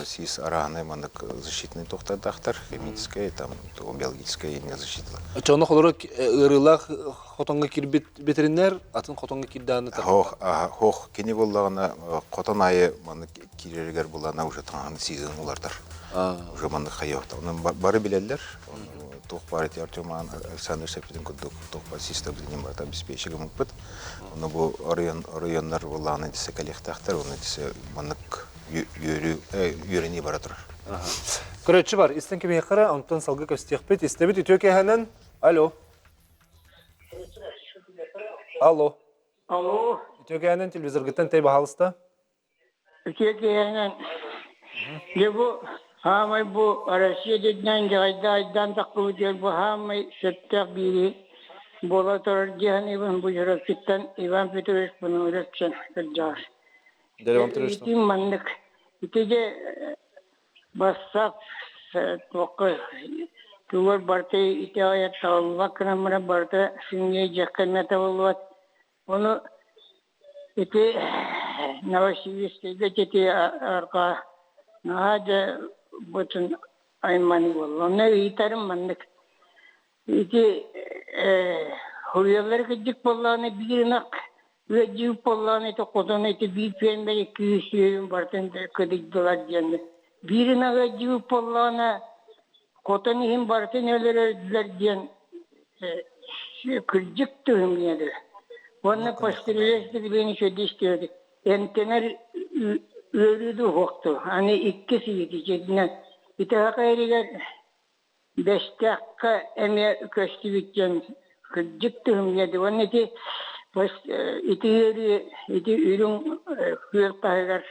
сис араны мандык защитный тохтардактар, химическая, там биологическая не защита. Чоны холора ырылах хотонга кирбит ветеринар, атын хотонга кирданы та. Хох, кини буллагына котон айы мандык кирергер булана уже таңаны сезон улардар. Уже мандык хаёта. Онун бары билелер. Тох барыт Артеман Александр Шепетин кудук тох систем динем барта обеспечиги мукпут. Оны бу райондар буланы дисе коллектахтар, оны дисе мандык юрени баратыр. Көрөчү бар, истен кеме кара, онтон салгы көстөкпөт, истебит үтөкеханан. Алло. Алло. Алло. Үтөкеханан телевизоргыттан тей бахалыста. Үтөкеханан. Лебу Хамай бу Россия деднен жайда айдан такку дел бу хамай сеттек бири бола торар дихан Иван Буйракиттан Иван Петрович bunu öğretsen kılcar. Devam ettiriyorsun. İtim manlık. İtice bassap toku tuvar bartı iti ayet tavulva kınamına bartı sinye cekkanna tavulvat. Onu iti Novosibirsk'e iti arka nahaca bütün aymanı oldu. Onu itarım manlık. İti huryaları gıcık bollağını birinak ve cıvıp bollağını iti kodunu iti bir peyember 200 yılın bartın kıdıktılar diyenler. Birine ve cıvıp bollağına kodunu him bartın öldürdüler diyen kırcık tühüm yedi. Onun pastırıleşti beni şöyle istiyordu. Entener ölüdü hoktu. Hani ikkisi yetişediğine. İti hakayriler 5 dakika emeğe köştü biteceğim. Kırcıktım yedi. Onun iti ürün hıyıl kahılar.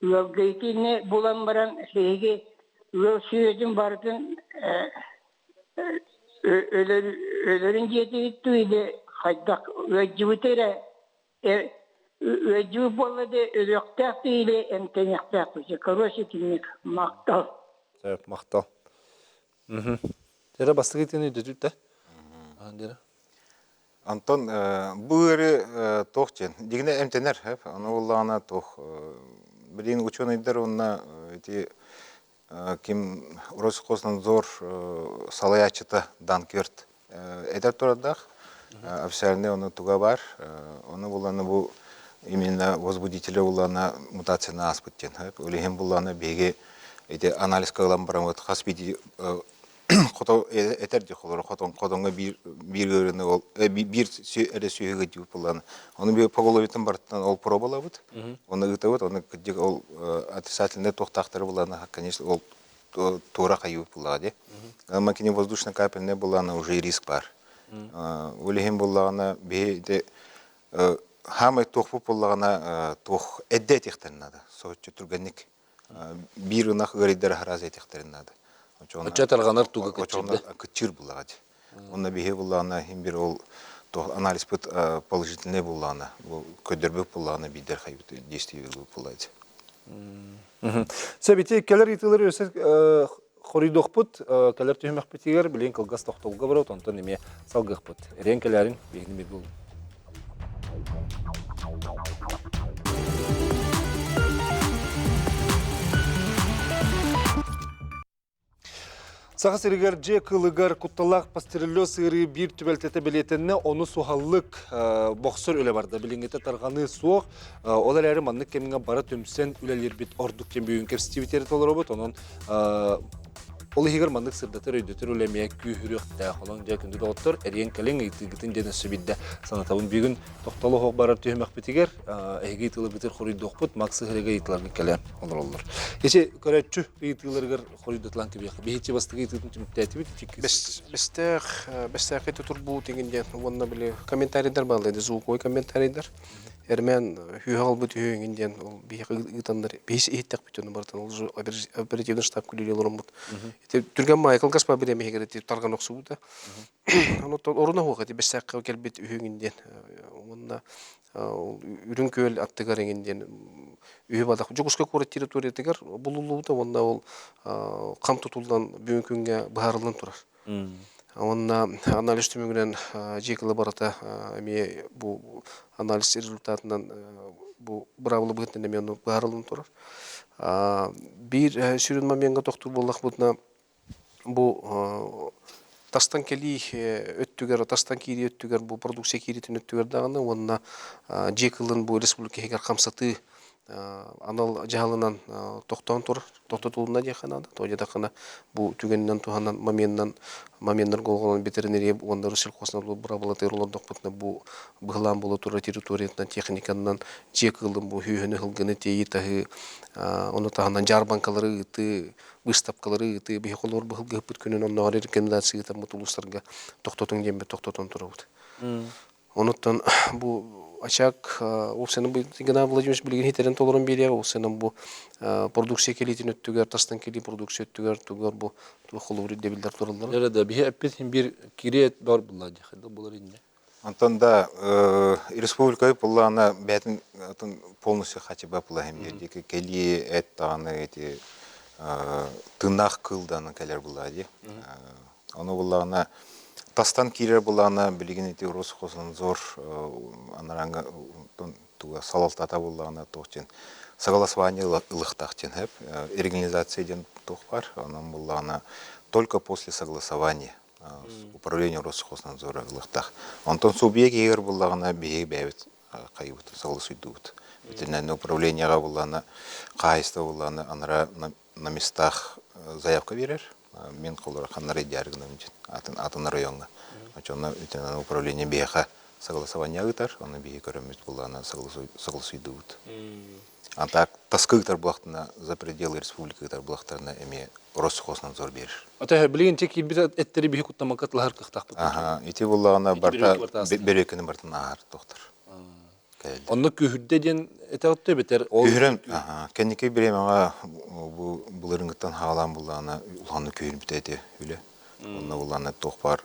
Hıyıl gaytini bulan baran şeygi hıyıl sürecin bardın ölürün jeti ittiydi. Haydak ve cıvıtere ve cıvı bolladı ölüktaq değil entenyaqtaq. Karoşi kimlik maktal. Evet, maktal. Dere bastık etini düdüt de. Dere. Антон, бұғыры тоқ жен. Дегіне әмтенер, аны олағына тоқ. Білейін ученыйдар онына кем Росқосынан зор салаячыта Данкверт. Әдер тұрадақ, официальный оны туға бар. Оны боланы бұл именно возбудителі олағына мутацияны аспыттен. Өлеген болағына беге анализ қағылан барам қас бейді Koto eterdi kolor kotonga bir görünü ol bir öyle suyuga diyor bulan. Onu bir pogolovitin barttan ol probalabıt. Onu gıtavut onu gıcık ol отрицательный тоқтақтары буланы, конечно, ол тура кайып булады. Макине воздушно капельная буланы уже риск бар. Улеген буланы бейде хамай тоқпу буланы тоқ эдде техтернады. Соочу турганник bir ынах гырыдар хараз этехтернады. Açatarğanar tuğu kaçırdı. Kaçır bulağdı. Onda bir bulağına hem bir ol analiz put положительный bulağına, bu ködürbe bulağına bir derhayı действие bulağdı. Sebeti keler itileri öse xoridoq put, keler tühmek bitiger bilen kılgas toxtolga barot ondan neme salgıq put. Renkelerin begini bir bul. Сағас ерігер же кылыгар құтталақ пастерелло сыры бір түбелтеті білетінні оны суғаллық боқсыр өлі барды. Білінгеті тарғаны суық, олар әрі маннық кемінге бара төмсен өлелер бет ордық кем бүйін кепстивитері толыр обыт. Оның Ол егер мандык сырдатыр өйдөтөр үлемие күйүрөктө холон же күндү доктор эрен келең ыйтыгытын жана сүбидде санатабын бүгүн токтолу хок барар түймөк битигер эги тылы битер хоридокпут максы хереге ытларга келе олор. Кече көрөчү ыйтыларгар хоридотлан кебек. Бехичи бастыгы ыйтытын тимтети бит. Бестер кете турбу дегенде онна биле комментарийдер балды, звуковой комментарийдер. Эрмен хүйгал бут хүйгенден ол бих ыйтандар беш ыйттак бүтүн бартан ол оперативный штаб күлелерин бут. Түргөн Майкл Гаспар биреме хегер тарган оксубута. Аны оруна хогати бесакка келбет хүйгенден онна үрүн көл аттыгарынгенден үйү бадак жогуска кора территориятыгар булулууда онда ол кам тутулдан бүгүнкү күнгө баарылын турар. Онна анализ түмүгүнөн жекиле барата эми бу анализ результатынан бу бравлы бытын эми баарылын турар. Бир сүрүн моментка токтур болдук бутна бу тастан кели өттүгөр тастан кири өттүгөр бу продукция киритин өттүгөр даганы онна жекилин бу республика хегер камсаты анал жаалынан токтотулуна жаканада тожадакана бу түгөнүнөн туханан моментнер голгон ветеринария онда сельхозна лабораториялардык бутна бу быглам боло тура территориятынан техниканан жекилин бу хүйөнө хылгыны тейтахы оны таханан жар банкалары ыты выставкалары ыты бехолор быгыл бүткөнүн онно рекомендация там мутулустарга токтотун дембе токтотон турабыт. Онуттан бу Açak o senin bu Gena Vladimirovич bilgin hiterен толорун берия o senin bu продукция келитин өттүгөр тастан кели продукция өттүгөр тугөр bu холури дебилдер туралар. Nerede bir hep bir kiriyet var bunlar diye. Bunlar inne. Антон да республика пуллана бәтин полностью хачы бапла хемдердики кели эттаны эти тынах кылданы келер булади. Аны буллана тастан кирер буллана билген эти Росхознадзор зор анаранга туга салалтата буллана тохчен согласование лыхтахчен хеп организация ден тох бар. Анан буллана только после согласования с управлением Росхознадзора лыхтах. Антон субъект егер буллагана беги бәбит кайбыт согласуйдут. Ветеринарное управление буллана кайста буллана анара на местах заявка берер. Мен колора ханнары дяргына атын районга. Ачона ветеринарное управление беха согласование гытар, аны беги көрөмүз буллана согласуйдут. А так таскыктар булактына за пределы республики гытар булактарына эме Росхознадзор берер. Ата билген тек bir etteri bir kutlamakat lahar kıhtaq bu. Ага, ити буллагана барта берекени бартын аар доктор. Onu kühürde den etağıttı beter. Kühürем, ага, кенеке беремага бу буларыңгыттан хаалан буллагана уланы kühür битети үле. Онна буллагана тохпар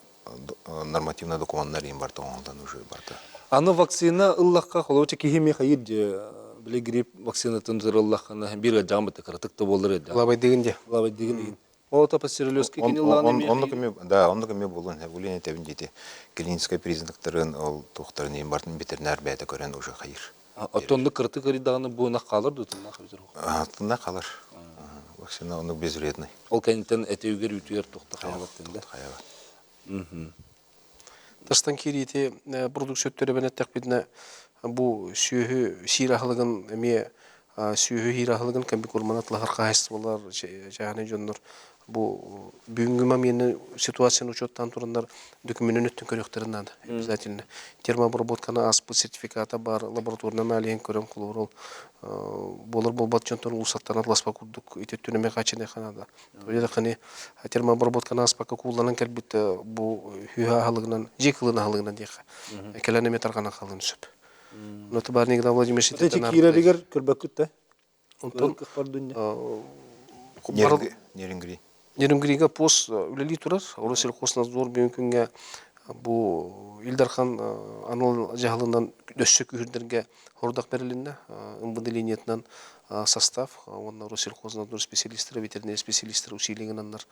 нормативный документтар ин бар тоңолдан уже барта. Аны вакцина ыллакка холоча кихими хайыр же биле грип вакцинатын зырыллакына бир жамыты кыртыкты болдыр эди. Лабай дегенде. Лабай деген. О тапасирелёски кинилланы. Оннук эме болгон улен этебин жити. Клинический признактарын ол тохтарын ин бартын ветеринар бәйте көрөн уже хайыр. Атонды кырты кырдаганы буна калыр дутунна хәзер. Атында калыр. Вакцина оны безвредный. Ол кенттен этеүгер үтүер тохта хаябаттында. Хаябат. Тастан кирите продукция өттөрөбөнө такбидне bu sühü sirahlıgın eme sühü hirahlıgın kambi kurmanatlahar kahist bolar jahane jondur bu бүгүнкү мамени ситуацияны учеттан турундар документин өттүн көрөктөрүнөн обязательно термообработканы аспы сертификаты бар лабораторный маалиен көрөм кулурул болор болбат жонтон улсаттан атласпа курдук өтөттүнөме качыны канада тойлда каны термообработканы аспакка кулланан келбит бу хүйахалыгынан жекылына халыгынан дейка келенеме таргана халын сөп ноты бар негде Владимир Течи кирелигер көрбөкүттө. Онтон кыхпар дүйнө. Нерингри. Нерингрига пост үлели турар. Росхознадзор бүгүнкүнгө бу Илдархан аныл жаһалынан дөссө күрдөргө хордак берилинде. МВД линиятынан состав, онна Росхознадзор специалисттери, ветеринарий специалисттери усилийгеннер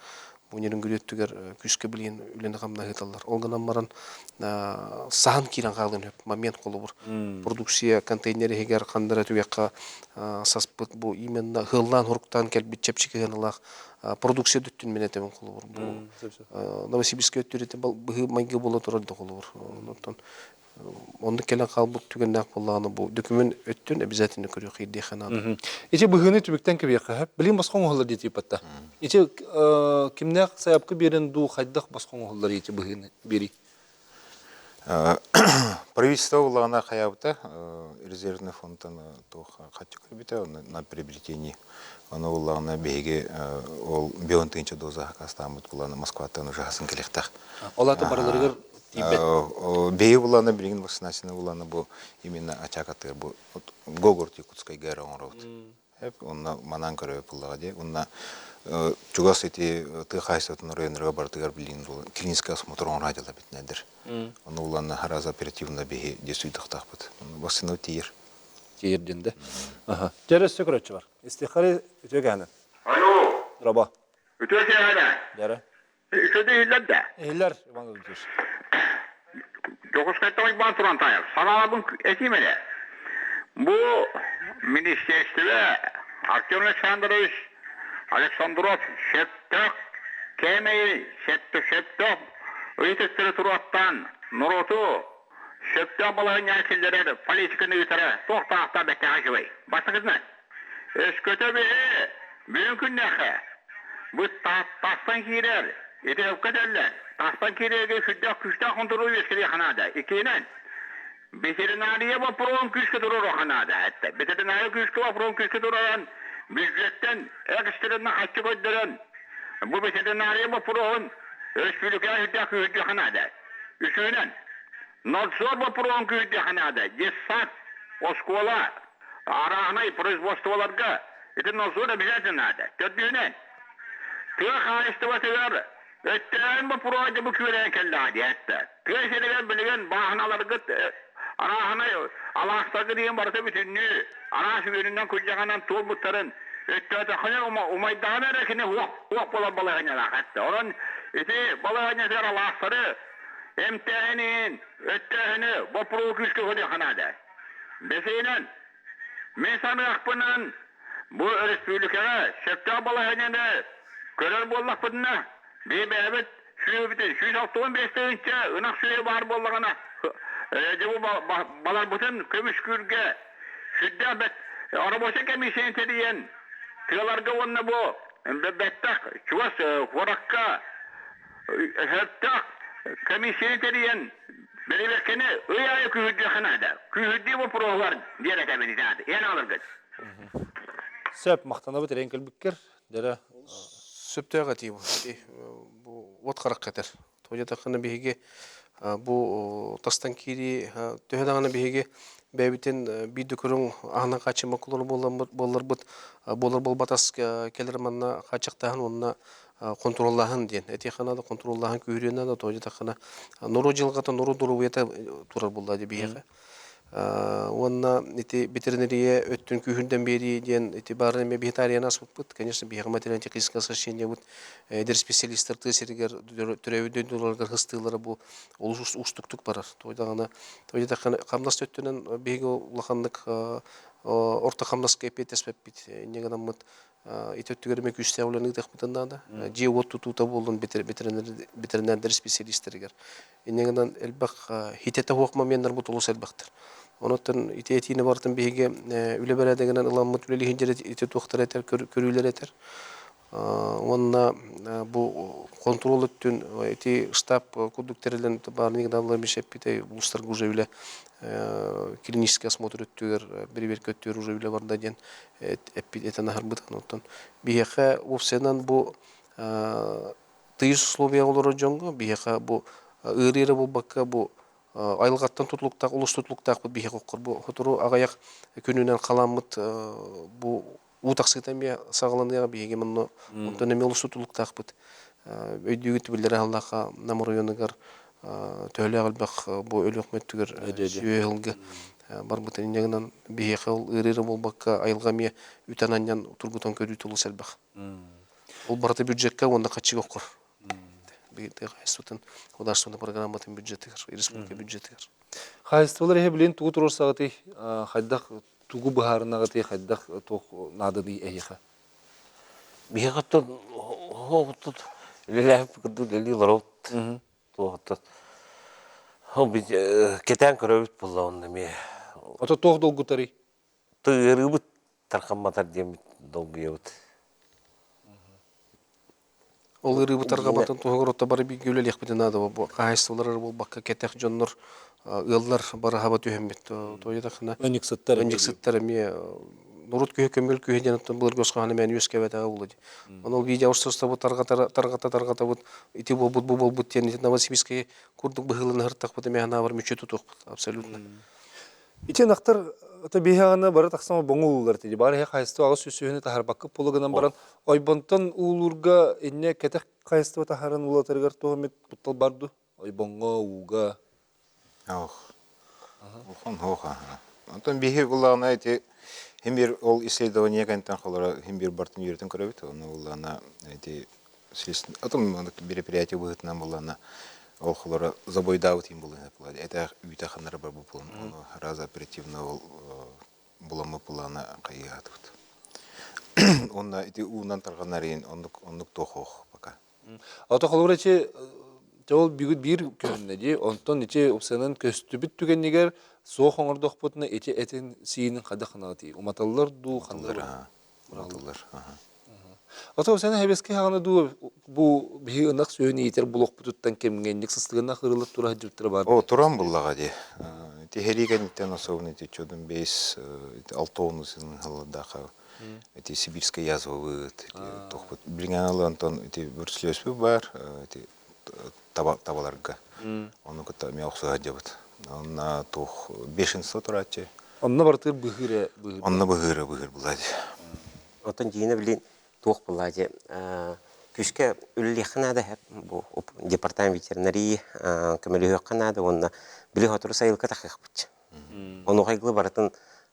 бу нерингриеттүгөр күскө билген үлени камна хеталар. Олганан маран сахан кирен калган момент колубур. Продукция контейнери эгер кандыра түгөкка саспыт бу именно хыллан хорктан келбит чепчикенлак продукция дүттүн менетем колубур. Бу Новосибирске өттүрөтө бу майга боло турат колубур. Онтон онда келен калбык түгөннак болганы бу документ өттүн обязательно көрө кийди ханада. Иче быгыны түбүктен кебек. Билим баскан оголлар дити патта. Иче кимнек саяпкы берен ду хайдак баскан оголлар иче быгыны бери. Правительство улана хаябыта резервный фондтан тох хатчы кырбыта на приобретение. Оно улана беге ол бионтынчы доза кастамыт буланы Москвадан уже хасын келектак. Олаты барылыргыр Бей буланы билген вакцинацияны буланы бу именно ачакаты бу Гогорт Якутской гэрэ онрот. Хеп онна манан көрө буллага де. Онна чугас эти тыхайсатын райондарга бардыгар билген бул клинический осмотр онрадыла битнедир. Оны уланы хараз оперативно беги десуйдыктак бут. Вакцина тиер. Тиерденде. Ага. Терес сөкөрөчү бар. Истихари өтөгөнү. Alo, Раба. öteki hala. Дәрі. Şöyle değiller de. Eğiler. Bana ötüş. 9 kattamak ban turan tayar. Sanalabın etimele. Bu ministerstve Aktör Alexandrovich Aleksandrov Şeptok Kemeyi Şeptok Öğütüstürü turattan Nurotu Şeptok balağın yelçilleri politikini yutarı tohtağıkta bekle hacıvay. Başınız ne? Kötü bir mümkün ne? Bu tastan kirer. Ete öpkaderler. Tastan kirege küçük kontrolü yeşkili hanada. İkinen. Veterinariye bu program küçük durur o hanada. Hatta veterinariye küçük bu program küçük duran bücretten ekstrenden haçı koyduran. Bu veterinariye bu program özgürlükler hüddak hanada. Üçünden. Надзор по правам күйде ханада. Десат, оскола, арахнай производстволарга. Это надзор обязательно надо. Төтбюнен. Тыға қайыстыва тыгар. Өттен бұл пройды бұл көрен келді адиетті. Тыға седеген білген бағыналарғы арахнай аластағы дейін барыса бүтінні. Арасы бөлінен күлжағанан тол бұттарын. Өттен қанен умайдаған әрекіне уақ болан балағanya лақатты. Орын балағanya тыгар аластары emtihinin, öttehini, bu proküskü hoca hanada. Beseynen, mesanı akpının, bu respublikaya, şefta balahanyada, körer bollak buduna, bir bebet, şuyu bitin, şu saltuğun besteyince, ınak şuyu var bollağına, bu balar bütün kömüş kürge, şüdde bet, araboşa kemiseyin teriyen, tığalarga onunla bu, bettak, çuvas, horakka, heptak, komisyonu teriyen belirlekeni ıyayı kühüddü hanada. Kühüddü bu provar diyerek emini zaten. Yani alır gıd. Söp maqtana bit renkel bikker. Dere Сөптөға тиім. Бұл от қарақ қатар. Тойда қаны бейге бұл тастан кири төхедағаны бейге бәйбітен бейді көрің ағына қачы мақылыр болар болбатас келерманна қачықтағын онына контроллағын ден. Әте қанады контроллағын күйренеді. Тойда қаны нұру жылғата нұру дұру өйті тұрар болады бейге. Онна ветеринария өттін күйірден бері ден барын мен вегетарияна асып конечно, бейгі материалын технический освещение бұд әдер специалистер тесергер түрәуіден долларғар ғыстығылары бұл олыс ұстықтық барар. Тойда қамнас өттінен бейгі ұлақандық орта қамнас кәпет әспәп бит. Негідан мұд өттігеріме күшті әулерінің дәқпітінна да. Же от тұтута болын ветеринардер специалистергер. Негідан әлбақ хитеті оқма менлер бұд олыс әлбақтыр. Онуттан итетине бартын беге үле бередегенен ыламмыт үлели хинжер ите туқтар етер, көрүйлер етер. Онна бу контрол өттүн ити штаб кудуктерилен баарныг давлар мишеп бите улустар уже үле клинический осмотр өттүгер бир көттөр уже үле барда ден эппит этен харбыт онуттан бияха опсенан бу тыйыс условия олоро жоңго бияха бу ырыйры болбакка бу айлғаттан тұтылықтақ, ұлыс тұтылықтақ бұд бейхе қоққыр. Бұл құтыру ағаяқ күнінен қаламыд бұл ұтақсығытан бе сағыландыға бейге мұнны ұнтан әме ұлыс тұтылықтақ бұд. Өйдегі түбілдері аллаға намыр ойынығар төлі ағылбақ бұл өлі өкметтігір сүйе ғылғы бар бұд. Енегінен бейхе ол ұрыры болбаққа айлғаме үтананнан тұрғытан көрі тұлы сәлбақ. Ол бараты бюджетқа онда қатшы қоққыр. Хайстутын государственный программатын бюджетігер, республика бюджетігер. Хайстулар ехе туғы тұрор сағыты қайдақ туғы бұхарынағыты қайдақ тоқ надыды әйеға? Бейғаттан оғыттын леләйіп күрді лелей ларауыт тоғыттын. Кетен көрөбіт болла онда ме. Ото тоқ долгутары? Тұғыры бұт тарқаматар демет долғы ебіт. Ол ырыбытарға батын туғыр отта бары бей көлі леқпетін ады. Қайыстылар бұл баққа кетек жоннор ұллар бары хаба түйемет. Тойда қына өніксіттар әме нұрут күйе көмел күйе денеттен бұлыр көз қағаны мән өз кәбәтіға ұлыды. Оны ол бейде ауыстырыста бұл тарғата бұд ити бұл бұд тен Новосибирская күрдік бұғылын ғырттақ бұд әмеғана бар мүче тұтық бұд. Абсолютно. Итен ақтар ата бейхағана бары тақсама боңы ұлылар дейді. Бары қайысты ағыз сөсөйіні тахар баққы полығынан баран ойбантан ұлылырға әне кәтек қайысты тахарын ұлатырғар тоғымет бұттал барды? Ойбанға, ұға. Оған оға. Онтан бейхе ұлағына әйте хембір ол исследование кәнттен қалара хембір бартын үйретін көрәбет. Оны ұлағына әйте атым мероприятие бұғытынан бұлағына ол холора забойдау тим булын плане. Это үйте ханара бар булын. Раз оперативно ол буламы плана кайгатыт. Онна ити унан тарганарын ондук тохох пока. Ата холора че жол бигүт бир көрүнөдү. Онтон иче опсанын көстүбүт түгеннигер соох оңордох бутуна иче этин сиинин кадаханаты. Уматаллар ду ханлар. Уматаллар. Ата опсаны хебеске хаганы ду бу биги ынак сөйүнү итер булок бутуттан кемгенник сыстыгына кырылып тура жыптыр бар. О, туран буллага ди. Техеригенитен особенно эти чудом бейс алтоунусын халадаха. Эти сибирская язва выт. Тохпут блингалы Антон эти вырслёспү бар. Эти табаларга. Оны кыта меоксуга жабыт. Онна тух 500 турачы. Онна бартыр быгыра быгыр. Онна быгыры булады. Отон дийіне білін туық бұлады. Күшке үліліқінады әп, бұл департамент ветеринарии көмілі өқінады, онына білі отыру сайылқа тақиқ бұтчы. Оны қайғылы барытын,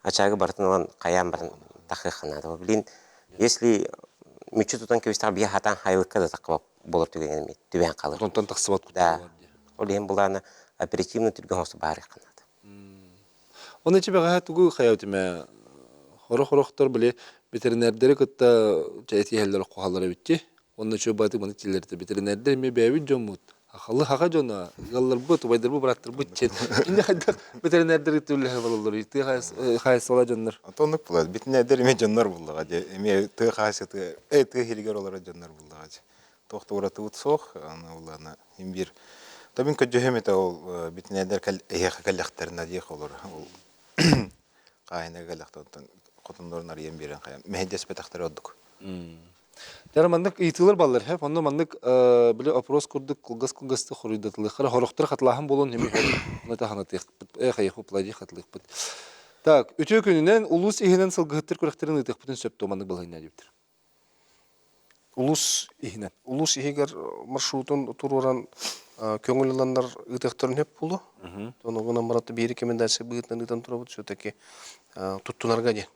ачағы барытын олан қаян барын тақиқынады. Білін, если мүчі тұтан көбістіға бия хатан қайылыққа да тақы болыр түген түбен қалыр. Онтан тақсыбат құтты Да, бар. ол ең бұланы оперативный түрген осы бары қынады. Оны чебе гайат тугу хаятыма хорохтор биле ветеринерлери кытта жайти хеллер кохалары битти. Онны чө баты маны тилерде ветеринерлер ме беби жомут. Ахаллы хага жона галлар бут байдар бу браттыр бут чет. Инде хайда ветеринерлер түлле балалар ити хайс ола жоннор. Атонлык булат. Битне дерме жоннор булдыга. Эме ты хасыты, ты хилгер олар жоннор булдыга. Тохты ураты утсох, аны уланы имбир. Табин көҗөһемете ол битне дер кал эһе каллахтарына ди холор. Ол кайны галахтан котондорнар ем берен кая. Мехдес петахтар оддук. Жара мандык итилер баллар хеп, онда мандык биле опрос курдук кылгас-кылгасты хорыйдатылы. Хара хорохтор хатлаһын болон эми хеп. Мына таханат хай хоплади хатлык бит. Так, үтө күнүнөн улус ихинен сылгыттыр көрөктөрүн ытык бүтүн сөптө мандык балайна диптир. Улус ихигер маршрутун туруран көңүлландар ытыктарын хеп болу. Тону гына мараты бери рекомендация быытын ытан турабыт все-таки туттунарга ден.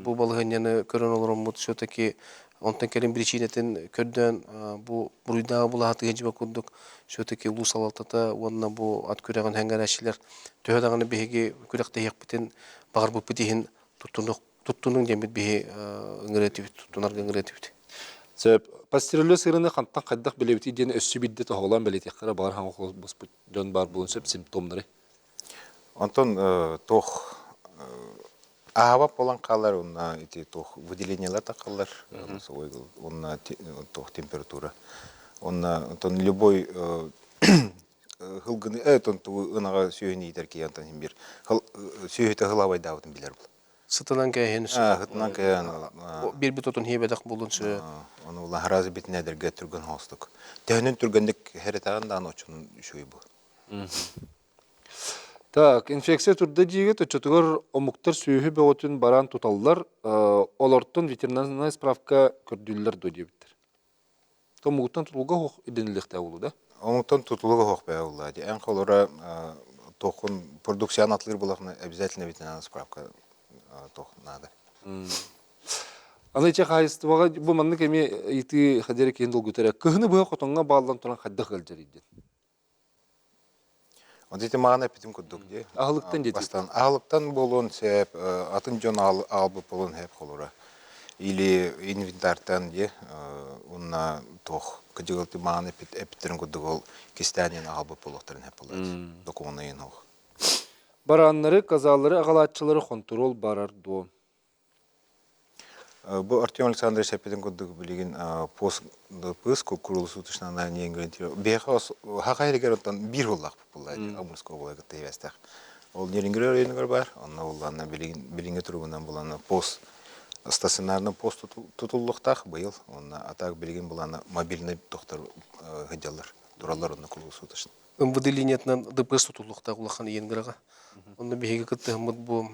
Бу балыгыняны көрөн олорун бут все-таки онтан келин причинетин көрдөн бу буруйдагы булаты гежбе курдук все-таки улус алалтата онна бу ат көрөгөн хангарашилер төһөдаганы беги күрөктө якпытын багыр бу питихин туттунун демит беги ыңыретибит туттунарга ыңыретибит. Сөп пастерлөө сырыны кантан кайдак билебити ден өссү бидде тоголан билети кара бар хан бос жон бар булун сөп симптомдары. Антон тох авап болан калар онна ити тох выделениялар такалар. Онна тох температура. Онна антон любой хылгыны этон ынага сүйөни итерки антон бир. Сүйөтө хылабай давытын билер бул. Сытынан кайын Хытынан кайын бир бит отун хебедак болунчу. Оны ула харазы битне дерге түргөн хостук. Төнүн түргөндүк херетаган очун шуй бу. Так, инфекция турда диге төчөтөгөр омуктар сүйүхү бөгөтүн баран туталлар, олортон ветеринарная справка көрдүллөр до дебиттер. Томуктан тутулга хок иденликте болду да. Омуктан тутулуга хок бе улады. Эн холора тохун продукциянын атлыр булакны обязательно ветеринарная справка тох надо. Аны че хайстыбага бу манны кеме ити хадер кен долгутера. Кыны бу котонга баалдан туран хадда кылжыр иди. Онда мана питим кудук де. Агылыктан деди. Бастан агылыктан болон сеп атын жон албы болон хеп холора. Или инвентарьтан де унна тох кыжылты мана пит эптерин кудук ол кистанин албы болоктарын хеп болот. Документын ох. Бараннары, казалары, агалатчылары контрол барар до. Бу Артем Александрович Шапидин кудук билген пост пыску курулусутышна на неингрентиро. Бехос хакайригеротан бир уллак булайды. Амурско булайды тевестак. Ол неингрентиро бар. Онна уллана билинге тургунан булана пост стационарный пост тутуллуктак быйыл. Онна атак билген булана мобильный доктор гыдалар туралар онна курулусутышна. МВД линиятынан ДПС тутулукта улахан енгирага. Онда беги кытты мыт бу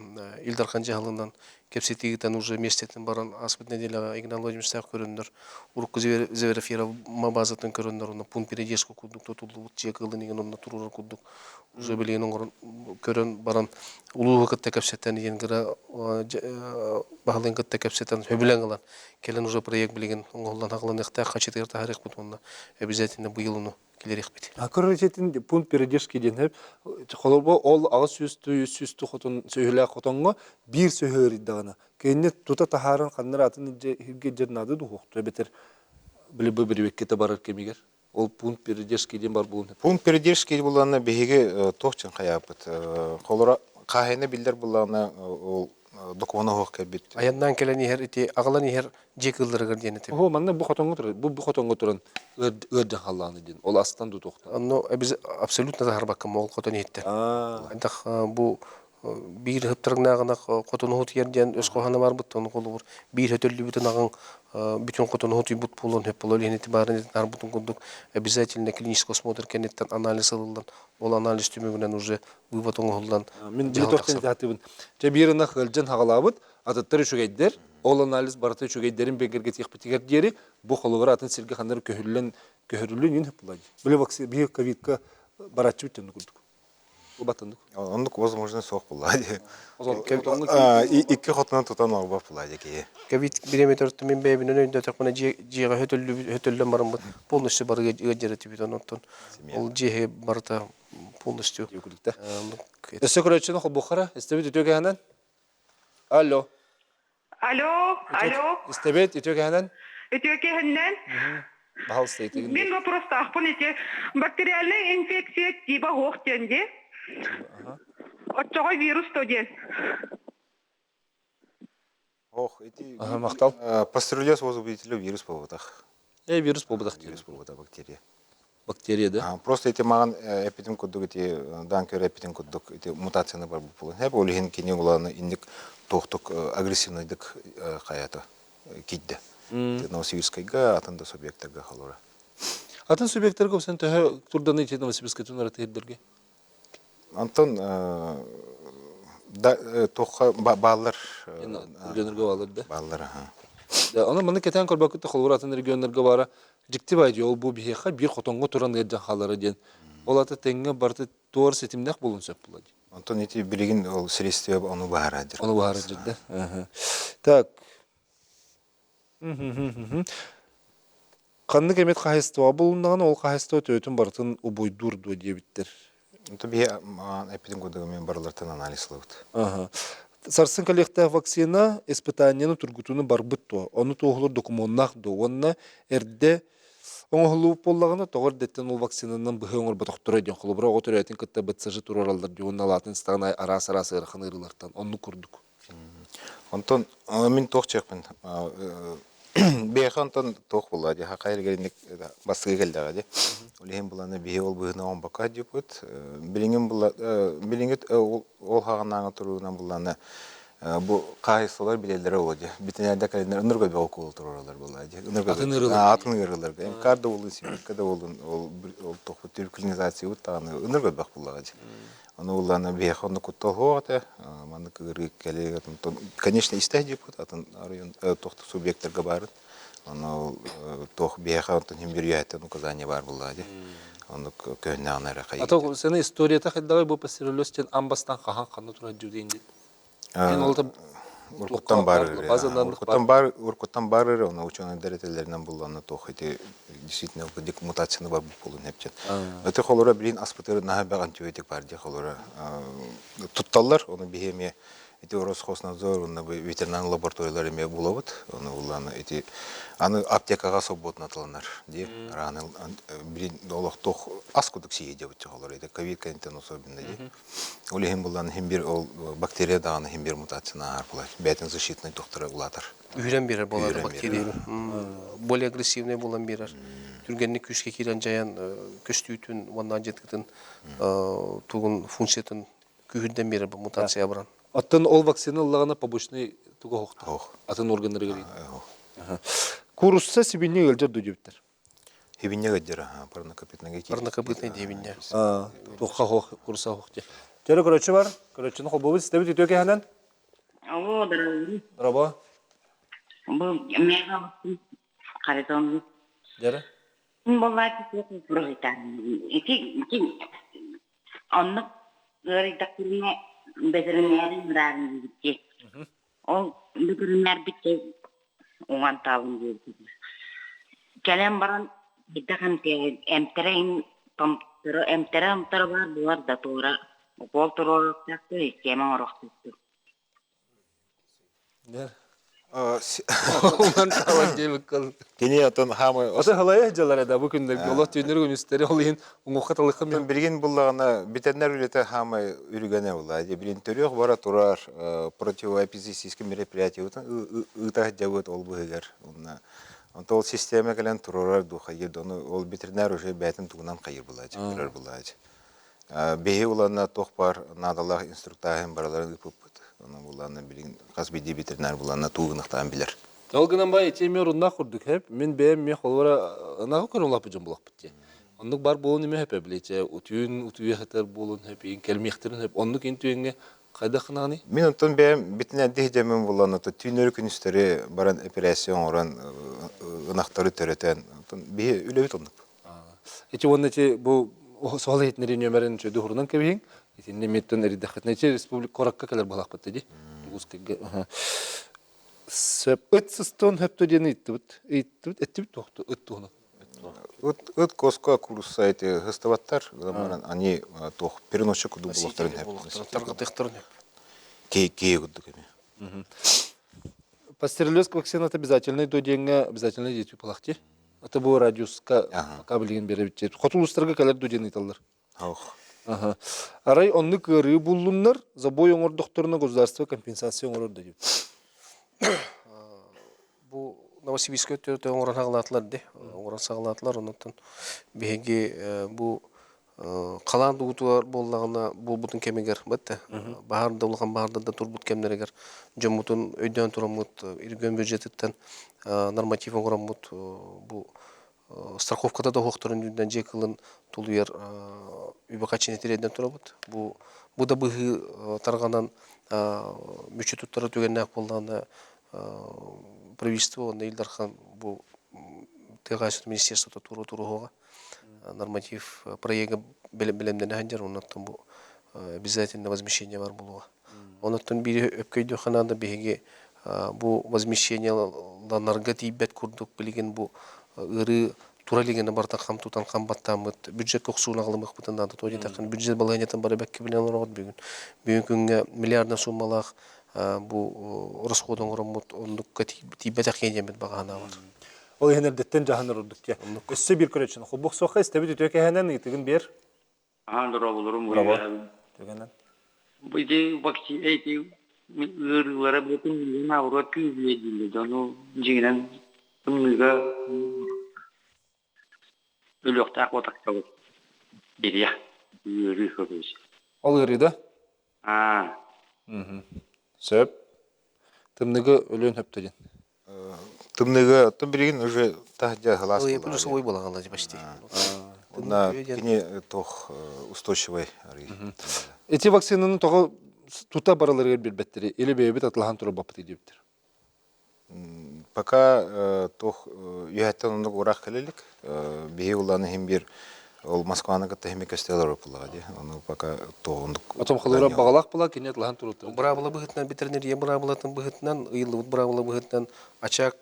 Илдархан жаһалынан кепсетигитен уже местетин баран аспыт неделяга Игнат Владимирович так көрөндөр. Урукку Зеверфира мабазатын көрөндөр. Онда пункт передержка кудук тутулук чекылды деген онда турурар кудук. Уже билген оңорун көрөн баран улуу кытта кепсеттен енгира баһалын кытта кепсеттен хөбүлен кылан. Келен уже проект билген оңолдан акылын экта качетер тарих бут онда обязательно быйыл келерек бит. Акырытын пункт передержки денеп, холобо ол агыс сүстү хотон сөйлө хотонго бир сөйөр иддагана. Кенне тута тахарын кандар атын хирге жернады духукты бетер биле бир веккете барар кемигер. Ол пункт передержки ден бар булун. Пункт передержки булана беге тохчын каяпыт. Холора кахайны билдер булана ол документ хокка бит. Аяндан келен ихер ити агалан ихер жекылдыргыр денете. О, манна бу хотонго турат. Бу хотонго туран өрдө халланы ден. Ол астан ду тохта. Но абсолютно тарбакка мол котон итте. Андах бу bir hıptırnağına kotunu hut yerden öz kohana var bu tonu olur. Bir hötölü bütün ağın bütün kotunu hutu but pulun hep pulun yeni itibarın nar butun kunduk. Обязательно клинический осмотр кенеттен анализ алындан. Ол анализ түмегінен уже вывод оңғылдан Мен біле тоқтен тәтібін. Жабирына қылжан хағалабыд, атыттары шөгейдер, ол анализ барыты шөгейдерін бекерге текпетігер дері, бұл қолығыр атын серге қандар көхірілін ен бұлайды. Біле бақсы, бейі ковидқа баратшы біттенді күрдік. Бұл баттандық. Ондық возможно соқ болады. Ковид Икки хотынан тұтан олба болады кей. Ковид биреметрді мен бәйбінен өйінде тақмана жеға хөтөлден барым бұд. Полностью бары өдері тіпітен оттон. Ол жеге барыта полностью. Өсі көрәтшіні қол бұқара, істебет өтеуге әнен? Алло. Алло. Істебет өтеуге әнен? Өтеуге әнен? Бағал стейтігін. Мен вопрос тақпын ете. Бактериальная инфекция типа хоқтенде. Отчоға вирус тоден. Ох, эти Мақтал. пастерулез возбудителі вирус болуытақ. Вирус болбыдақ. Вирус болуыта бактерия. Бактерия, да? Просто эти маған эпидем күддік, эти данкер эпидем күддік, эти мутацияны бар бұл болын. Хәп олеген кене оланы индік тоқтық агрессивныйдық қаяты кейді. Новосибирскайға атында субъекттарға қалуыра. Атын субъекттарға өсен төхі тұрданы ете Новосибирскай түн араты еддерге? Антон тоққа балылар. Регионерге балылар, да? Балылар, Оны мұны кетен көрбақ күтті қолғыр атын регионерге бары жікті байды ол бұл бейеқа бір қотонға тұран ерден қалары ден. Ол аты тәңге барды туар сетімдек болын сөп болады. Антон еті білеген ол средстве оны бағар адыр. Оны бағар адыр, да? Так. Қанны кемет қайыстыва болындаған ол қайыстыва төйтін бартын ұбойдурду дебіттер. Это бе эпидем года мен барлартан анализ ловут. Сарсын коллекта вакцина испытаниені тургутуны барбыт то. Оны тоғылыр документнақ до. Онына әрде оңғылу боллағына тоғыр деттен ол вакцинанын бұхы оңыр бұтықтыры ден. Құлы бұрақ отыр әтін күтті бітсіжі тураралдар де. Оны алатын стағына арас-арас ырқын ырылартан. Оны көрдік. Антон, мен тоқ чекпін. Бейхі Антон тоқ болады. Хақайыр керіндік басығы келдіға. Олеген бұланы бейі ол бұғына он бақа деп өт. Біліңгет ол хағанаңы тұруынан бұланы бұл қайсылар білелері олады. Бітінерді кәлендер ұнырға бе оқу ол тұраралар болады. Атын ырылар. Карды олын, Сибиркада олын, ол тоқпы түркілінізация өттағаны ұнырға бақ болады. Оны оланы бейхі оны күттал хоғаты. Маны көгірге кәлеге. Конечно, истәй деп өт. Атын тоқты субъекттарға барын. Оны тоқ бейхі онтын хембер үйәйттен указания бар болады. Оны көнне анары қайып. Ата сені историята қайдағай бұл пастеролестен амбастан қахан қаны тұрады жүдейін деді. Уркуттан барыры, оны ученый дәретелерінен бұлланы тоқ еті действительно мутацияны бар бұл болын ептен. Өте қолыра білін аспытыры наға бәған түйетік бар де қолыра. Тұтталар, оны бейеме эти Росхознадзор, ветеринарный лабораториялар еме бұлауыд, оны ұланы эти аны аптекаға соботын атыланар. Де, раны білін олық тоқ аз күдік сие деп өтті қолыр. Это ковид кәнеттен особенно де. Олы хем бұланы хем бір бактерия дағаны хем бір мутацияна арқылай. Бәтін защитный тоқтары ұлатыр. Үйрен берер болады бактерия. Более агрессивный болан берер. Түргенні күшке керен жаян көстүйтін, ваннан жеткітін туғын функциятын күйірден берер бұл мутация баран. Атын ол вакцина ұлағына побочный туға хоқты. Атын органдары көрейді. Курусса сибинне өлдер дөдебіттер. Хебинне өддер, парнокопитнеге кейді. Парнокопитнеге дебинне. Тоққа хоқ, курса хоқты. Жәрі көрөтші бар? Көрөтшіні қол болбыз. Істебет өтеуке әнен? Алло, дорогой. Драба? Бұл меға бұқтың қарызауымыз. Жәрі? Бұл айтып бұрғы етарын. Онлық ғырыдақылыне бедірінерін мұрағын бітте. Ол бедірінер бітте оған талын берді. Кәлем баран біддіған әмтірін әмтірі бар бұлар да туыра. Ол тұру орықтақты, естемен орықтақты. Жәрі? Оған талан жемік қалды. Кене атын хамы... Осы қалай әжалар әді бұл күндерге? Олар түйінер өмістері ол ең оңыққа талыққа мен. Білген бұллағына бетенер үлеті хамы үрігіне болады. Білген түрек бара тұрар противоэпизистический мероприятие ұтақ жауыт ол бұғығар. Ол система кәлен тұрарар дұға еді. Ол ветеринар уже бәтін тұғынан қайыр болады. Беги улана тохпар надалах инструктажын бараларын ыпыппыт. Оны улана билин казбиди ветеринар улана тугынықтан билер. Олгынан бай темер унна курдук хеп. Мен бем ме холора нагы көрүлап жам булак битти. Оннук бар болун эме хеп билече. Утуя хатар болун хеп, келмехтерин хеп. Оннук интүеңе кайда кынаны? Мен онтон бем битне дежемен улана то түйнөр күнүстөрү баран операцион оран ынактары төрөтөн. Онтон бе үлөбүт оннук. Эти оннече бу соол этнери нөмерин чөдү хурунан кебин. Итинне меттен эридахтнече республика коракка келер балак битти. Ускеге. Сөп ытсыстон хөптө дени иттибит тохту ыттуна. Ыт коска курса эти хыстабаттар, они тох переносчик куду булактарын хеп. Кей куду кеме. Пастереллезг вакцинат обязательный до деньга, обязательно дети палахти. Это был радиус кабелин беребитче. Хотулустарга келер до дени таллар. Ага. Арай онны кыры буллуннар, забой оңор докторуна государство компенсация оңор деп. Бу Новосибирскө өтө оңорон сагалатлар де. Оңорон сагалатлар онтон беги бу калан дугутуар боллагына бу бутун кемегер бетте. Баарда улган баарда да турбут кемнерегер жомутун өйдөн турамут иргөн бюджеттен норматив оңоромут бу страховкада да хокторун дүндөн жекылын тулуяр үбакачын этереден турабыт. Бу да быгы тарганан бюджеттары түгеннак болдана правительство онда Илдархан бу тегайсыз министерство турууга норматив проекты билемден ханжар онтон бу обязательно возмещение бар болуга. Онтон бири өпкөйдө ханада беге бу возмещенияларга тийбет курдук билген бу ыры туралигени барта камтутан камбаттамыт бюджет коксууна кылмак бутанда тоди такын бюджет балаянтан бара бекке билен орот бүгүн күнгө миллиарддан суммалак бу расходон оромут ондукка тийбете кенемет багана бар. Ол хенердеттен жаһаныр урдукке. Өссө бир көрөчүн. Хобок сокка истебит өтөкөнөн итигин бер. Андыра булурум бу. Төгөнөн. Быйды вакти эти ырылары бүтүн миллион авро күйүлөдү. Дону жигинен тумга өлөктак отактабы. Бирия. Үрү көбөс. Ол ырыда? Сөп. Тымныгы өлөн хөптөден. Тымныгы тымбирин уже тахдя халас. Ой, плюсовой балаганда почти. Она кини тох устойчивый. Эти вакцинаны тога тута бараларга билбеттери, или бебит атлахан туруп бапты диптер. Пока тох юхаттан ондук урак келелик, бии уланы хем бир ол Москваны кытта хем кестелер опулагы. Оны пока тоғындық. Атом халыра бағалақ бұла, кене атлахан туруптыр. Бравала быгытнан ветеринария бравалатын быгытнан ыйлы бравала быгытнан ачак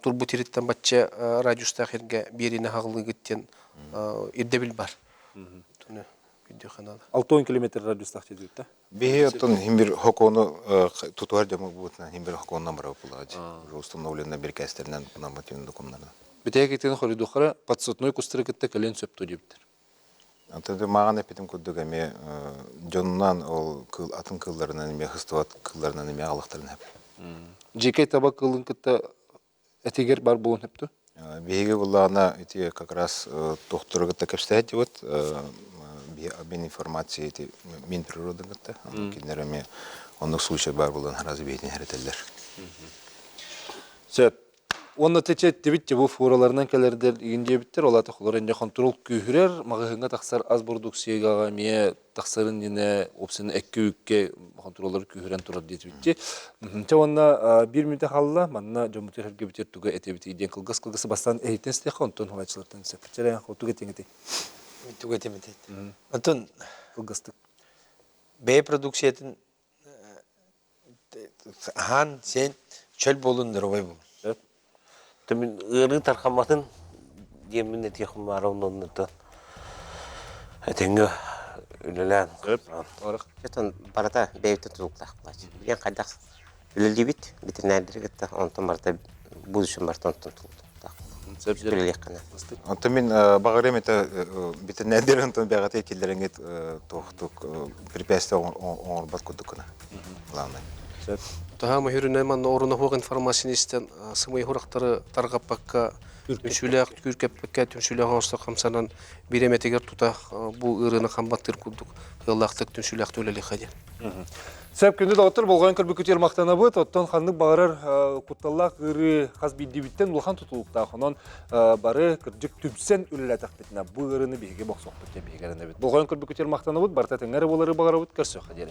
турбутириттен батча радиуста херге берине хагылы гиттен ирдебил бар. Туны видеоханада. 6 километр радиуста хедип та. Бии оттон хем бир хокону тутуар жамы бутна хем бир хокондан бара опулагы. Уже установлено бир кестернен нормативный документтер. Битеге тен хоридухара подсотной кустырыкытта келен сөптө диптер. Антады маған эпитим күддүк эме жонунан ол атын кылларынан эме хыстыбат кылларынан эме алыктарын хеп. Жеке табак кылын кытта этигер бар болун хепту. Беге булана эти как раз докторга такепстет вот обмен информации эти Минприроды гытта. Кинереме ондук случай бар булан развитие хәрәтелләр. Сөп. Онна течет дебитте бу фураларынан келердер игинде биттер олаты хлоренде контрол күйрер магыгынга таксар аз продукцияга ме таксарын дине опсины эккүкке контроллор күйрен турат дебитте. Те онна 1 минут халла манна жомутерге битер туга этебити иден кылгыс бастан эйтен сте контон халачлардан септерен хотуга теңити. Туга темете. Антон Кылгыстык. бе продукциятын хан сен чөл болундыр ой бу. Тэмин ыры тархаматын демин этехм маравноннута. Этеңге үлелән. Жетон барата бейте тулуктак булат. Мен кайдак үлелдибит ветеринардыргытта онтон барта будущем бартон тулуктак. Сөпсүрөлек кана. Антамин багырем это битенедер антон бягате килдереңет тохтук препятствия он баткудукна. Главное. Таһа мөхүрүнә ман орына хук информацияны истен сымый хурактары таргаппакка Түнсүләк күркәпкә түнсүләк оста камсанан биреметегер тута бу ырыны камбаттыр курдук. Яллактык түнсүләк төлели хадя. Сәп күнді доктор болған көрбүкетер мақтана бұд, оттан қанды бағарар құтталлақ ғыры қаз бейдебіттен ұлған тұтылықта қонан бары күрдік түмсен үліләтақ бетіне бұл ғырыны бейге боқсоқ бітке бейгеріне бет. Болған көрбүкетер мақтана бұд, барта тәңәрі болары бағара бұд, көрсі қадері.